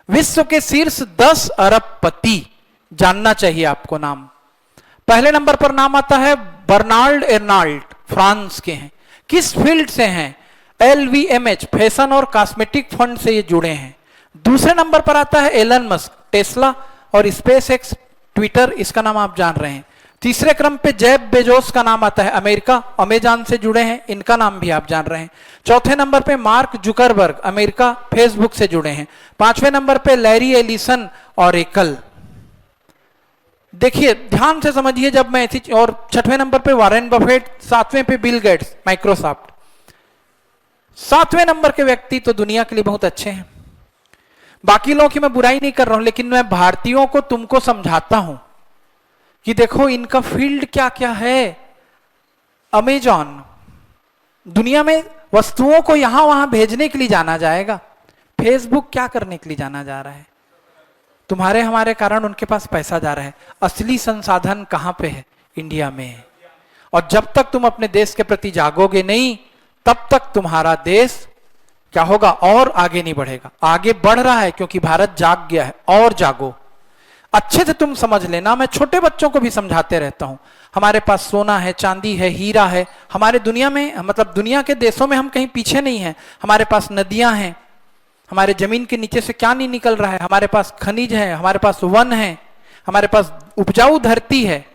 विश्व के शीर्ष 10 अरबपति जानना चाहिए आपको नाम। पहले नंबर पर नाम आता है बर्नार्ड अर्नॉल्ट, फ्रांस के हैं। किस फील्ड से हैं? LVMH, फैशन और कॉस्मेटिक फंड से ये जुड़े हैं। दूसरे नंबर पर आता है एलन मस्क, टेस्ला और स्पेसएक्स, ट्विटर, इसका नाम आप जान रहे हैं। तीसरे क्रम पे जेफ बेजोस का नाम आता है, अमेरिका, अमेजॉन से जुड़े हैं, इनका नाम भी आप जान रहे हैं। चौथे नंबर पे मार्क जुकरबर्ग, अमेरिका, फेसबुक से जुड़े हैं। 5वें नंबर पे लैरी एलिसन और एकल। देखिए ध्यान से समझिए जब मैं ऐसी, और 6वें नंबर पे वॉरेन बफेट, 7वें पे बिल गेट्स, माइक्रोसॉफ्ट। 7वें नंबर के व्यक्ति तो दुनिया के लिए बहुत अच्छे हैं। बाकी लोगों की मैं बुराई नहीं कर रहा हूं, लेकिन मैं भारतीयों को तुमको समझाता हूं कि देखो इनका फील्ड क्या क्या है। अमेजॉन, दुनिया में वस्तुओं को यहां वहां भेजने के लिए जाना जाएगा। फेसबुक क्या करने के लिए जाना जा रहा है? तुम्हारे हमारे कारण उनके पास पैसा जा रहा है। असली संसाधन कहां पे है? इंडिया में है। और जब तक तुम अपने देश के प्रति जागोगे नहीं, तब तक तुम्हारा देश क्या होगा? और आगे नहीं बढ़ेगा। आगे बढ़ रहा है क्योंकि भारत जाग गया है। और जागो, अच्छे से तुम समझ लेना। मैं छोटे बच्चों को भी समझाते रहता हूं, हमारे पास सोना है, चांदी है, हीरा है। हमारे दुनिया में, मतलब दुनिया के देशों में हम कहीं पीछे नहीं हैं। हमारे पास नदियां हैं, हमारे जमीन के नीचे से क्या नहीं निकल रहा है। हमारे पास खनिज है, हमारे पास वन है, हमारे पास उपजाऊ धरती है।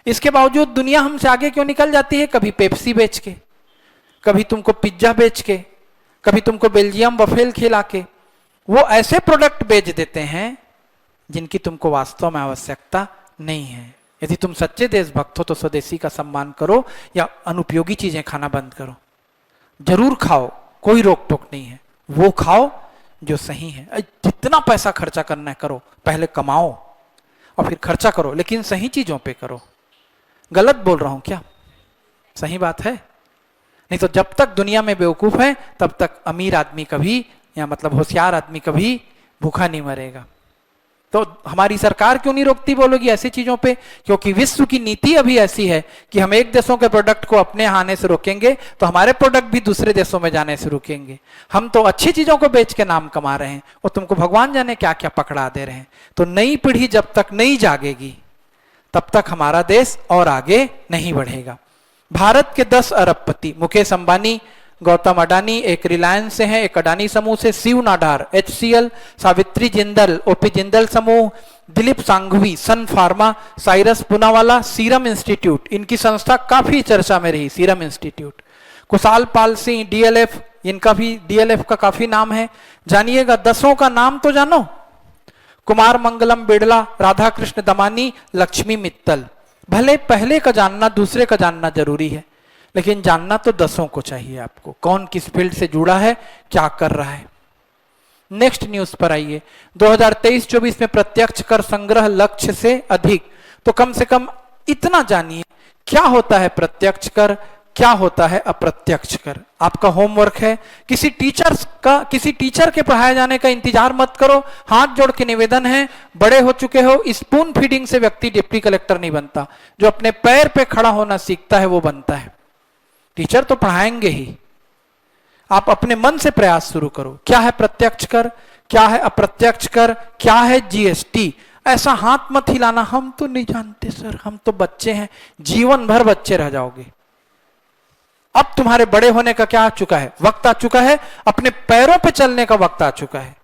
इसके बावजूद दुनिया हमसे आगे क्यों निकल जाती है? कभी पेप्सी बेच के, कभी तुमको पिज्जा बेच के, कभी तुमको बेल्जियम वफेल खिला के। वो ऐसे प्रोडक्ट बेच देते हैं जिनकी तुमको वास्तव में आवश्यकता नहीं है। यदि तुम सच्चे देशभक्त हो तो स्वदेशी का सम्मान करो या अनुपयोगी चीजें खाना बंद करो। जरूर खाओ, कोई रोक टोक नहीं है, वो खाओ जो सही है। जितना पैसा खर्चा करना है करो, पहले कमाओ और फिर खर्चा करो, लेकिन सही चीजों पे करो। गलत बोल रहा हूं क्या? सही बात है। नहीं तो जब तक दुनिया में बेवकूफ है तब तक अमीर आदमी कभी, या मतलब होशियार आदमी कभी भूखा नहीं मरेगा। तो हमारी सरकार क्यों नहीं रोकती बोलोगी ऐसी चीजों पे? क्योंकि विश्व की नीति अभी ऐसी है कि हम एक देशों के प्रोडक्ट को अपने आने से रोकेंगे तो हमारे प्रोडक्ट भी दूसरे देशों में जाने से रुकेंगे। हम तो अच्छी चीजों को बेच के नाम कमा रहे हैं और तुमको भगवान जाने क्या क्या पकड़ा दे रहे हैं। तो नई पीढ़ी जब तक नहीं जागेगी तब तक हमारा देश और आगे नहीं बढ़ेगा। भारत के 10 अरबपति मुकेश अंबानी, गौतम अडानी, एक रिलायंस से हैं, एक अडानी समूह से, शिव नाडार, HCL, सावित्री जिंदल, OP जिंदल समूह, Dilip Sanghvi, Sun Pharma, Cyrus Poonawalla, Serum Institute, इनकी संस्था काफी चर्चा में रही, Serum Institute, Kushal Pal Singh, DLF, इनका भी DLF का काफी नाम है। जानिएगा, 10 का नाम तो जानो। कुमार मंगलम बिड़ला, राधा कृष्ण दमानी, लक्ष्मी मित्तल। भले पहले का जानना, दूसरे का जानना जरूरी है, लेकिन जानना तो 10 को चाहिए आपको। कौन किस फील्ड से जुड़ा है, क्या कर रहा है। नेक्स्ट न्यूज पर आइए। 2023-24 में प्रत्यक्ष कर संग्रह लक्ष्य से अधिक। तो कम से कम इतना जानिए, क्या होता है प्रत्यक्ष कर, क्या होता है अप्रत्यक्ष कर। आपका होमवर्क है। किसी टीचर के पढ़ाए जाने का इंतजार मत करो। हाथ जोड़ के निवेदन है, बड़े हो चुके हो, स्पून फीडिंग से व्यक्ति डिप्टी कलेक्टर नहीं बनता। जो अपने पैर पे खड़ा होना सीखता है वो बनता है। टीचर तो पढ़ाएंगे ही, आप अपने मन से प्रयास शुरू करो। क्या है प्रत्यक्ष कर, क्या है अप्रत्यक्ष कर, क्या है GST। ऐसा हाथ मत हिलाना, हम तो नहीं जानते सर, हम तो बच्चे हैं। जीवन भर बच्चे रह जाओगे। अब तुम्हारे बड़े होने का क्या आ चुका है? वक्त आ चुका है। अपने पैरों पे चलने का वक्त आ चुका है।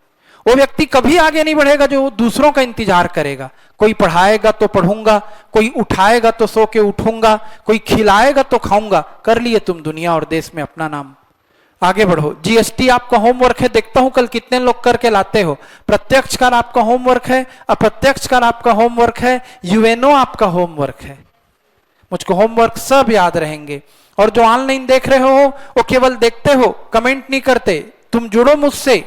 वो व्यक्ति कभी आगे नहीं बढ़ेगा जो दूसरों का इंतजार करेगा। कोई पढ़ाएगा तो पढ़ूंगा, कोई उठाएगा तो सो के उठूंगा, कोई खिलाएगा तो खाऊंगा। कर लिए तुम दुनिया और देश में अपना नाम, आगे बढ़ो। GST आपका होमवर्क है, देखता हूं कल कितने लोग करके लाते हो। प्रत्यक्ष कर आपका होमवर्क है, अप्रत्यक्ष कर आपका होमवर्क है, UNO आपका होमवर्क है। मुझको होमवर्क सब याद रहेंगे। और जो ऑनलाइन देख रहे हो वो केवल देखते हो, कमेंट नहीं करते। तुम जुड़ो मुझसे।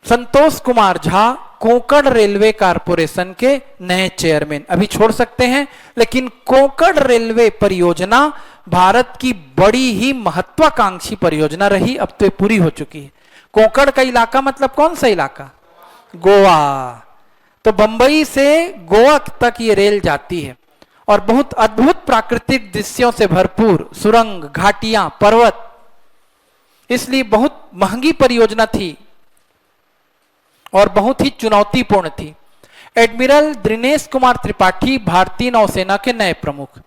संतोष कुमार झा कोंकण रेलवे कारपोरेशन के नए चेयरमैन। अभी छोड़ सकते हैं, लेकिन कोंकण रेलवे परियोजना भारत की बड़ी ही महत्वाकांक्षी परियोजना रही। अब तो पूरी हो चुकी है। कोंकण का इलाका मतलब कौन सा इलाका? गोवा। तो बंबई से गोवा तक ये रेल जाती है और बहुत अद्भुत प्राकृतिक दृश्यों से भरपूर, सुरंग, घाटियां, पर्वत, इसलिए बहुत महंगी परियोजना थी और बहुत ही चुनौतीपूर्ण थी। एडमिरल दिनेश कुमार त्रिपाठी भारतीय नौसेना के नए प्रमुख।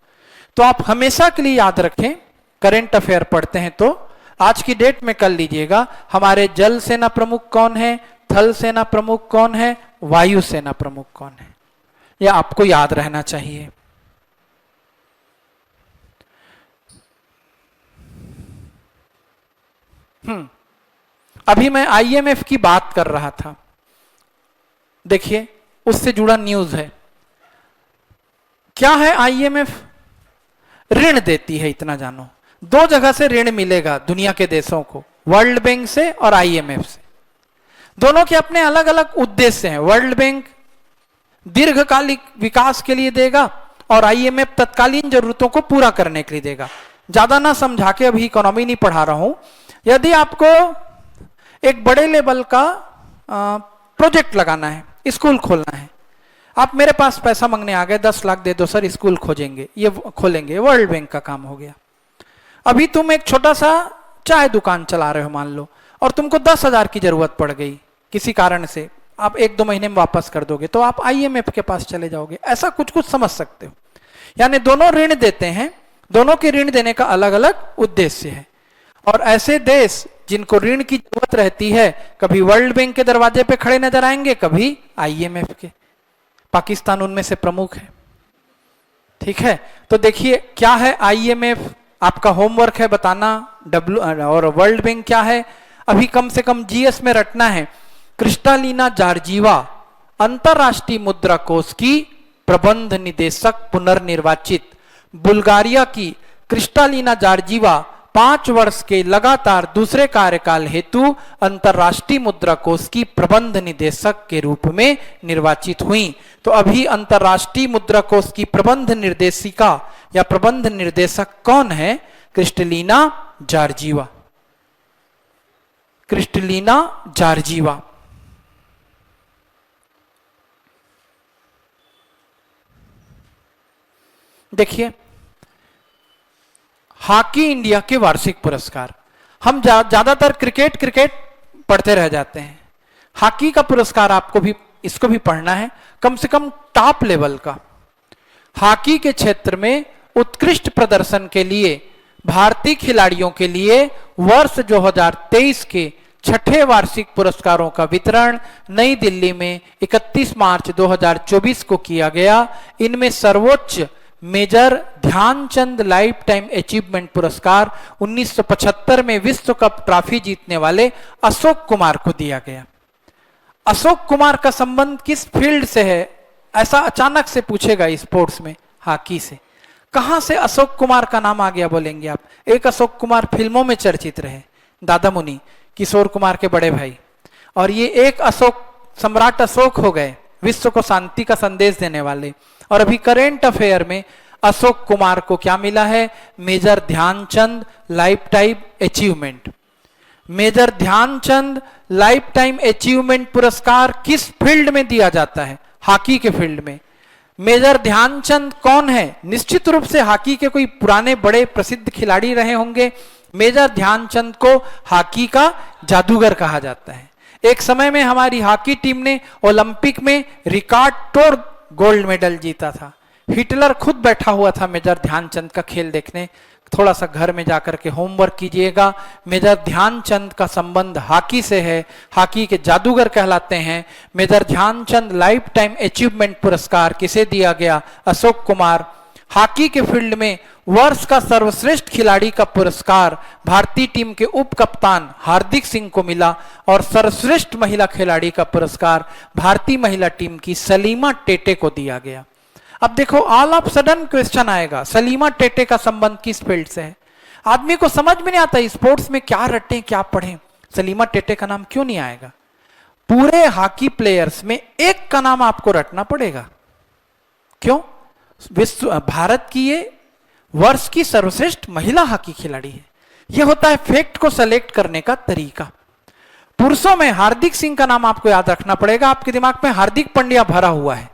तो आप हमेशा के लिए याद रखें, करंट अफेयर पढ़ते हैं तो आज की डेट में कर लीजिएगा, हमारे जल सेना प्रमुख कौन है, थल सेना प्रमुख कौन है, वायु सेना प्रमुख कौन है, यह आपको याद रहना चाहिए। अभी मैं IMF की बात कर रहा था, देखिए उससे जुड़ा न्यूज है। क्या है IMF? ऋण देती है, इतना जानो। 2 जगह से ऋण मिलेगा दुनिया के देशों को, वर्ल्ड बैंक से और IMF से। दोनों के अपने अलग अलग उद्देश्य हैं। वर्ल्ड बैंक दीर्घकालिक विकास के लिए देगा और IMF तत्कालीन जरूरतों को पूरा करने के लिए देगा। ज्यादा ना समझा के, अभी इकोनॉमी नहीं पढ़ा रहा हूं, यदि आपको एक बड़े लेवल का प्रोजेक्ट लगाना है, स्कूल खोलना है, आप मेरे पास पैसा मांगने आ गए, 10 लाख दे दो सर, स्कूल खोजेंगे, ये खोलेंगे, वर्ल्ड बैंक का काम हो गया। अभी तुम एक छोटा सा चाय दुकान चला रहे हो मान लो, और तुमको 10,000 की जरूरत पड़ गई किसी कारण से, आप 1-2 महीने में वापस कर दोगे, तो आप IMF के पास चले जाओगे। ऐसा कुछ कुछ समझ सकते हो। यानी दोनों ऋण देते हैं, दोनों के ऋण देने का अलग अलग उद्देश्य है। और ऐसे देश जिनको ऋण की जरूरत रहती है, कभी वर्ल्ड बैंक के दरवाजे पे खड़े नजर आएंगे, कभी IMF के। पाकिस्तान उनमें से प्रमुख है। ठीक है, तो देखिए क्या है IMF, आपका होमवर्क है बताना। और वर्ल्ड बैंक क्या है, अभी कम से कम GS में रटना है। क्रिस्टालिना जॉर्जिवा अंतरराष्ट्रीय मुद्रा कोष की प्रबंध निदेशक पुनर्निर्वाचित। बुल्गारिया की क्रिस्टालिना जॉर्जिवा 5 वर्ष के लगातार दूसरे कार्यकाल हेतु अंतरराष्ट्रीय मुद्रा कोष की प्रबंध निदेशक के रूप में निर्वाचित हुई। तो अभी अंतरराष्ट्रीय मुद्रा कोष की प्रबंध निर्देशिका या प्रबंध निर्देशक कौन है? Kristalina Georgieva. Kristalina Georgieva. देखिए, हॉकी इंडिया के वार्षिक पुरस्कार। हम ज्यादातर क्रिकेट पढ़ते रह जाते हैं। हॉकी का पुरस्कार आपको भी, इसको भी पढ़ना है, कम से कम टॉप लेवल का। हॉकी के क्षेत्र में उत्कृष्ट प्रदर्शन के लिए भारतीय खिलाड़ियों के लिए वर्ष 2023 के 6ठे वार्षिक पुरस्कारों का वितरण नई दिल्ली में 31 मार्च 2024 को किया गया। इनमें सर्वोच्च major Dhyanchand lifetime achievement पुरस्कार 1975 में विश्व कप ट्रॉफी जीतने वाले अशोक कुमार को दिया गया। अशोक कुमार का संबंध किस फील्ड से है, ऐसा अचानक से पूछेगा स्पोर्ट्स में, हॉकी से। कहां से अशोक कुमार का नाम आ गया बोलेंगे आप? एक अशोक कुमार फिल्मों में चर्चित रहे, दादा मुनि, किशोर कुमार के बड़े भाई। और ये एक अशोक, सम्राट अशोक हो गए, विश्व को शांति का संदेश देने वाले। और अभी करेंट अफेयर में अशोक कुमार को क्या मिला है? Major Dhyanchand lifetime achievement. Major Dhyanchand lifetime achievement पुरस्कार किस फील्ड में दिया जाता है? हॉकी के फील्ड में। मेजर ध्यानचंद कौन है? निश्चित रूप से हॉकी के कोई पुराने बड़े प्रसिद्ध खिलाड़ी रहे होंगे। मेजर ध्यानचंद को हॉकी का जादूगर कहा जाता है। एक समय में हमारी हॉकी टीम ने ओलंपिक में रिकॉर्ड तोड़ गोल्ड मेडल जीता था। हिटलर खुद बैठा हुआ था मेजर ध्यानचंद का खेल देखने। थोड़ा सा घर में जाकर के होमवर्क कीजिएगा। मेजर ध्यानचंद का संबंध हॉकी से है, हॉकी के जादूगर कहलाते हैं। Major Dhyanchand lifetime achievement पुरस्कार किसे दिया गया? अशोक कुमार। हॉकी के फील्ड में वर्ष का सर्वश्रेष्ठ खिलाड़ी का पुरस्कार भारतीय टीम के उप कप्तान हार्दिक सिंह को मिला। और सर्वश्रेष्ठ महिला खिलाड़ी का पुरस्कार भारतीय महिला टीम की सलीमा टेटे को दिया गया। अब देखो, ऑल ऑफ सडन क्वेश्चन आएगा, सलीमा टेटे का संबंध किस फील्ड से है? आदमी को समझ में नहीं आता स्पोर्ट्स में क्या रटें क्या पढ़ें। सलीमा टेटे का नाम क्यों नहीं आएगा? पूरे हॉकी प्लेयर्स में एक का नाम आपको रटना पड़ेगा। क्यों? विश्व भारत की ये वर्ष की सर्वश्रेष्ठ महिला हॉकी खिलाड़ी है। यह होता है फैक्ट को सेलेक्ट करने का तरीका। पुरुषों में हार्दिक सिंह का नाम आपको याद रखना पड़ेगा। आपके दिमाग में हार्दिक पांड्या भरा हुआ है।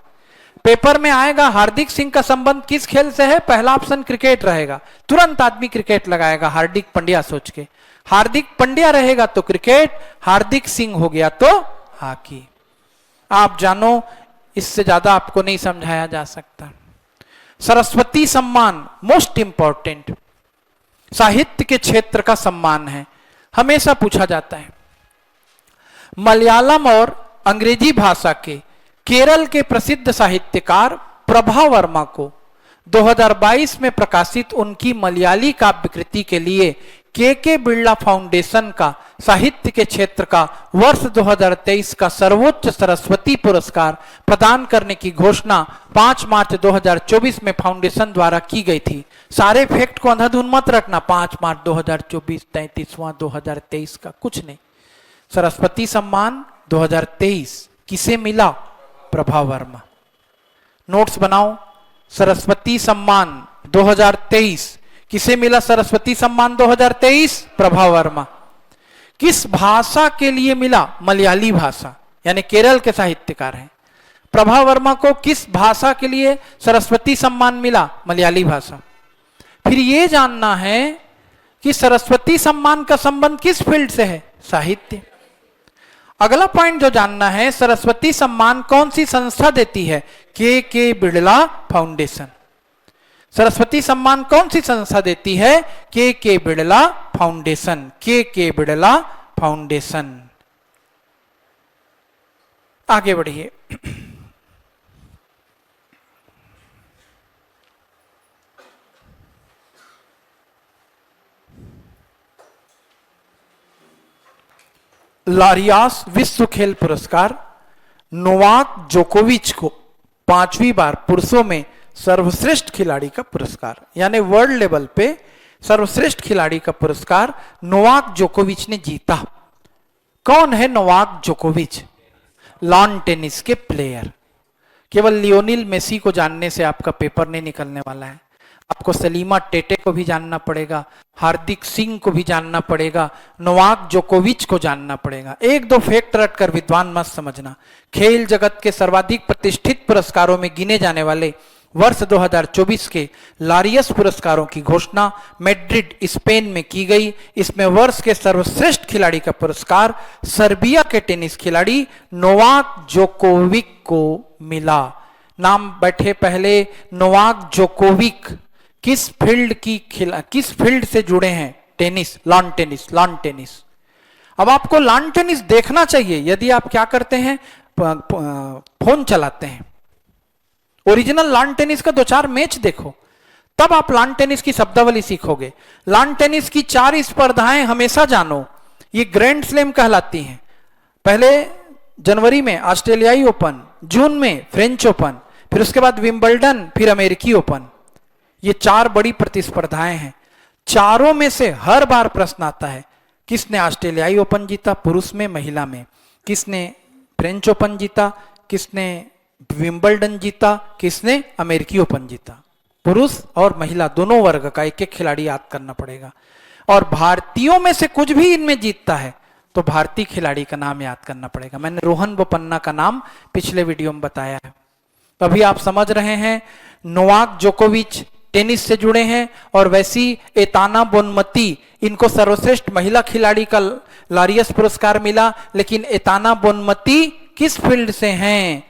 पेपर में आएगा हार्दिक सिंह का संबंध किस खेल से है? पहला ऑप्शन क्रिकेट रहेगा, तुरंत आदमी क्रिकेट लगाएगा हार्दिक पांड्या सोच के। हार्दिक पांड्या रहेगा तो क्रिकेट, हार्दिक सिंह हो गया तो हॉकी। आप जानो, इससे ज्यादा आपको नहीं समझाया जा सकता। सरस्वती सम्मान मोस्ट इंपॉर्टेंट साहित्य के क्षेत्र का सम्मान है, हमेशा पूछा जाता है। मलयालम और अंग्रेजी भाषा के केरल के प्रसिद्ध साहित्यकार प्रभा वर्मा को 2022 में प्रकाशित उनकी मलयाली काव्य कृति के लिए के बिरला फाउंडेशन का साहित्य के क्षेत्र का वर्ष 2023 का सर्वोच्च सरस्वती पुरस्कार प्रदान करने की घोषणा 5 मार्च 2024 में फाउंडेशन द्वारा की गई थी। सारे फैक्ट को अंधाधुन मत रखना। 5 मार्च 2024, 33वां 2023 का कुछ नहीं। सरस्वती सम्मान 2023 किसे मिला? प्रभा वर्मा। नोट्स बनाओ। सरस्वती सम्मान 2023 किसे मिला? सरस्वती सम्मान 2023 प्रभा वर्मा। किस भाषा के लिए मिला? मलयाली भाषा, यानी केरल के साहित्यकार हैं। प्रभा वर्मा को किस भाषा के लिए सरस्वती सम्मान मिला? मलयाली भाषा। फिर ये जानना है कि सरस्वती सम्मान का संबंध किस फील्ड से है? साहित्य। अगला पॉइंट जो जानना है, सरस्वती सम्मान कौन सी संस्था देती है? के बिड़ला फाउंडेशन। सरस्वती सम्मान कौन सी संस्था देती है? के बिड़ला फाउंडेशन। के बिड़ला फाउंडेशन। आगे बढ़िए। लारियास विश्व खेल पुरस्कार नोवाक जोकोविच को 5वीं बार पुरुषों में सर्वश्रेष्ठ खिलाड़ी का पुरस्कार, यानी वर्ल्ड लेवल पे सर्वश्रेष्ठ खिलाड़ी का पुरस्कार नोवाक जोकोविच ने जीता। कौन है नोवाक जोकोविच? लॉन टेनिस के प्लेयर। केवल लियोनेल मेसी को जानने से आपका पेपर नहीं निकलने वाला है, आपको सलीमा टेटे को भी जानना पड़ेगा, हार्दिक सिंह को भी जानना पड़ेगा, नोवाक जोकोविच को जानना पड़ेगा। एक दो फैक्ट रटकर विद्वान मत समझना। खेल जगत के सर्वाधिक प्रतिष्ठित पुरस्कारों में गिने जाने वाले वर्ष 2024 के लारियस पुरस्कारों की घोषणा मैड्रिड स्पेन में की गई। इसमें वर्ष के सर्वश्रेष्ठ खिलाड़ी का पुरस्कार सर्बिया के टेनिस खिलाड़ी नोवाक जोकोविक को मिला। नाम बैठे पहले, नोवाक जोकोविक किस फील्ड से जुड़े हैं? Tennis, lawn tennis. Lawn tennis. अब आपको लॉन टेनिस देखना चाहिए यदि आप क्या करते हैं, फोन चलाते हैं। ओरिजिनल लॉन टेनिस का 2-4 मैच देखो, तब आप लॉन टेनिस की शब्दावली सीखोगे। लॉन टेनिस की 4 स्पर्धाएं हमेशा जानो, ये ग्रैंड स्लैम कहलाती हैं। पहले जनवरी में ऑस्ट्रेलियाई ओपन, जून में फ्रेंच ओपन, फिर उसके बाद विंबलडन, फिर अमेरिकी ओपन। ये 4 बड़ी प्रतिस्पर्धाएं हैं। चारों में से हर बार प्रश्न आता है, किसने ऑस्ट्रेलियाई ओपन जीता पुरुष में, महिला में? किसने फ्रेंच ओपन जीता? किसने विंबलडन जीता? किसने अमेरिकी ओपन जीता? पुरुष और महिला दोनों वर्ग का एक एक खिलाड़ी याद करना पड़ेगा। और भारतीयों में से कुछ भी इनमें जीतता है तो भारतीय खिलाड़ी का नाम याद करना पड़ेगा। मैंने रोहन बोपन्ना का नाम पिछले वीडियो में बताया है। तो अभी आप समझ रहे हैं नोवाक जोकोविच टेनिस से जुड़े हैं, और वैसी एताना बोनमती, इनको सर्वश्रेष्ठ महिला खिलाड़ी का लारियस पुरस्कार मिला। लेकिन एताना बोनमती किस फील्ड से हैं?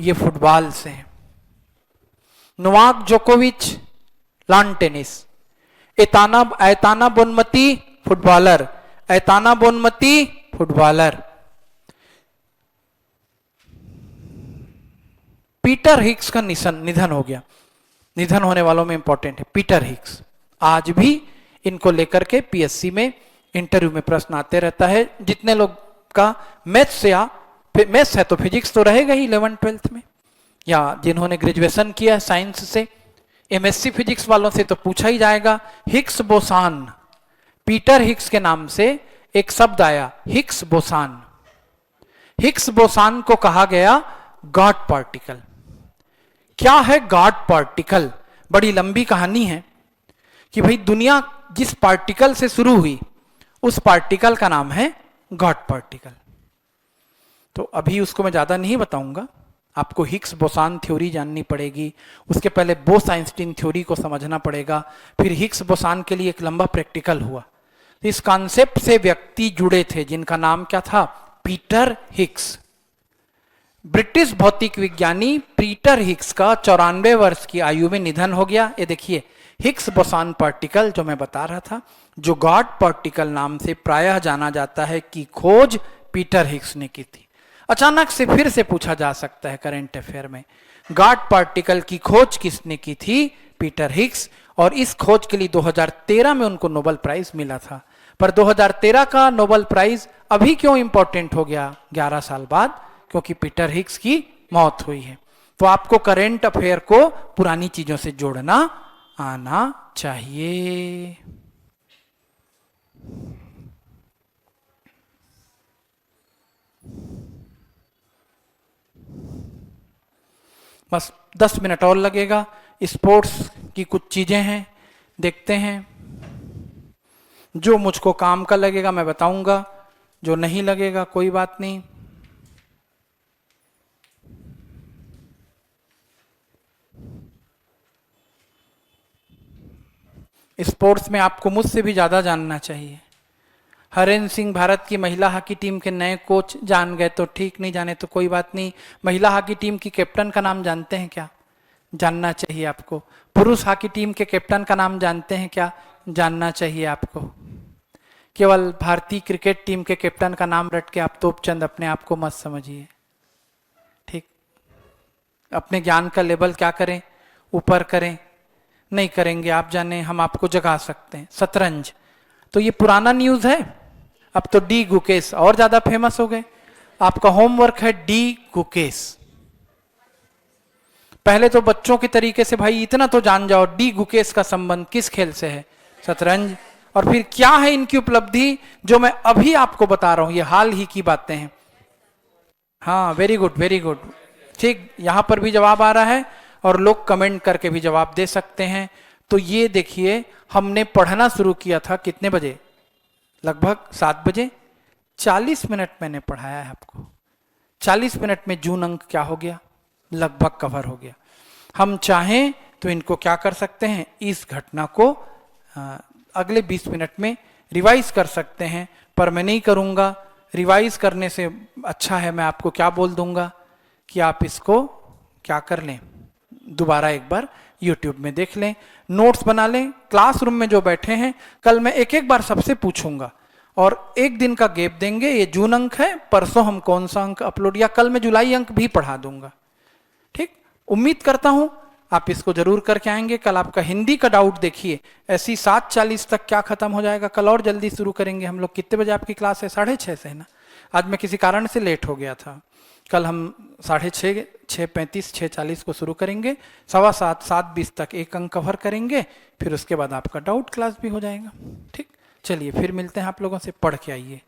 ये फुटबॉल से हैं। नोवाक जोकोविच lawn tennis, Aitana Bonmati footballer, Aitana Bonmati footballer. Peter Hicks का निधन हो गया। निधन होने वालों में इंपॉर्टेंट है पीटर हिक्स। आज भी इनको लेकर के पीएससी में इंटरव्यू में प्रश्न आते रहता है। जितने लोग का मैथ्स है तो फिजिक्स तो रहेगा ही 11th-12th में, या जिन्होंने ग्रेजुएशन किया साइंस से, एमएससी फिजिक्स वालों से तो पूछा ही जाएगा। हिग्स बोसान, पीटर हिग्स के नाम से एक शब्द आया, हिग्स बोसान। हिग्स बोसान को कहा गया गॉड पार्टिकल। क्या है गॉड पार्टिकल? बड़ी लंबी कहानी है कि भाई दुनिया जिस पार्टिकल से शुरू हुई उस पार्टिकल का नाम है गॉड पार्टिकल। तो अभी उसको मैं ज्यादा नहीं बताऊंगा, आपको हिग्स बोसान थ्योरी जाननी पड़ेगी, उसके पहले बोस आइंस्टीन थ्योरी को समझना पड़ेगा, फिर हिग्स बोसान के लिए एक लंबा प्रैक्टिकल हुआ। इस कॉन्सेप्ट से व्यक्ति जुड़े थे जिनका नाम क्या था? Peter Higgs. ब्रिटिश भौतिक विज्ञानी पीटर हिग्स का 94 वर्ष की आयु में निधन हो गया। ये देखिए हिग्स बोसान पार्टिकल जो मैं बता रहा था, जो गॉड पार्टिकल नाम से प्रायः जाना जाता है, की खोज पीटर हिग्स ने की थी। अचानक से फिर से पूछा जा सकता है करंट अफेयर में, गॉड पार्टिकल की खोज किसने की थी? Peter Higgs. और इस खोज के लिए 2013 में उनको नोबेल प्राइज मिला था। पर 2013 का नोबेल प्राइज अभी क्यों इंपॉर्टेंट हो गया 11 साल बाद? क्योंकि पीटर हिग्स की मौत हुई है। तो आपको करंट अफेयर को पुरानी चीजों से जोड़ना आना चाहिए। बस 10 मिनट और लगेगा। स्पोर्ट्स की कुछ चीजें हैं, देखते हैं। जो मुझको काम का लगेगा मैं बताऊंगा, जो नहीं लगेगा कोई बात नहीं। स्पोर्ट्स में आपको मुझसे भी ज्यादा जानना चाहिए। हरेंद्र सिंह भारत की महिला हॉकी टीम के नए कोच, जान गए तो ठीक, नहीं जाने तो कोई बात नहीं। महिला हॉकी टीम की कैप्टन का नाम जानते हैं क्या? जानना चाहिए आपको। पुरुष हॉकी टीम के कैप्टन का नाम जानते हैं क्या? जानना चाहिए आपको। केवल भारतीय क्रिकेट टीम के कैप्टन का नाम रट के आप तोपचंद अपने आप को मत समझिए, ठीक? अपने ज्ञान का लेवल क्या करें, ऊपर करें। नहीं करेंगे आप जाने, हम आपको जगा सकते हैं। शतरंज तो ये पुराना न्यूज है, अब तो डी गुकेश और ज्यादा फेमस हो गए। आपका होमवर्क है डी गुकेश। पहले तो बच्चों के तरीके से भाई इतना तो जान जाओ, डी गुकेश का संबंध किस खेल से है? शतरंज। और फिर क्या है इनकी उपलब्धि जो मैं अभी आपको बता रहा हूं, ये हाल ही की बातें हैं। हाँ, वेरी गुड वेरी गुड, ठीक। यहां पर भी जवाब आ रहा है और लोग कमेंट करके भी जवाब दे सकते हैं। तो ये देखिए, हमने पढ़ना शुरू किया था कितने बजे? लगभग 7 बजे। 40 मिनट मैंने पढ़ाया है आपको। 40 मिनट में जून अंक क्या हो गया? लगभग कवर हो गया। हम चाहें तो इनको क्या कर सकते हैं, इस घटना को अगले 20 मिनट में रिवाइज कर सकते हैं, पर मैं नहीं करूंगा। रिवाइज करने से अच्छा है मैं आपको क्या बोल दूंगा कि आप इसको क्या कर लें, दोबारा एक बार YouTube में देख लें, नोट्स बना लें। क्लासरूम में जो बैठे हैं, कल मैं एक एक बार सबसे पूछूंगा और एक दिन का गैप देंगे। ये जून अंक है, परसों हम कौन सा अंक अपलोड, या कल मैं जुलाई अंक भी पढ़ा दूंगा, ठीक? उम्मीद करता हूं आप इसको जरूर करके आएंगे। कल आपका हिंदी का डाउट देखिए, ऐसी 7:40 तक क्या खत्म हो जाएगा। कल और जल्दी शुरू करेंगे हम लोग। कितने बजे आपकी क्लास है? 6:30 से है ना? आज मैं किसी कारण से लेट हो गया था। कल हम 6:30, 6:35, 6:40 को शुरू करेंगे। 7:15, 7:20 तक एक अंक कवर करेंगे, फिर उसके बाद आपका डाउट क्लास भी हो जाएगा, ठीक? चलिए फिर मिलते हैं आप लोगों से, पढ़ के आइए।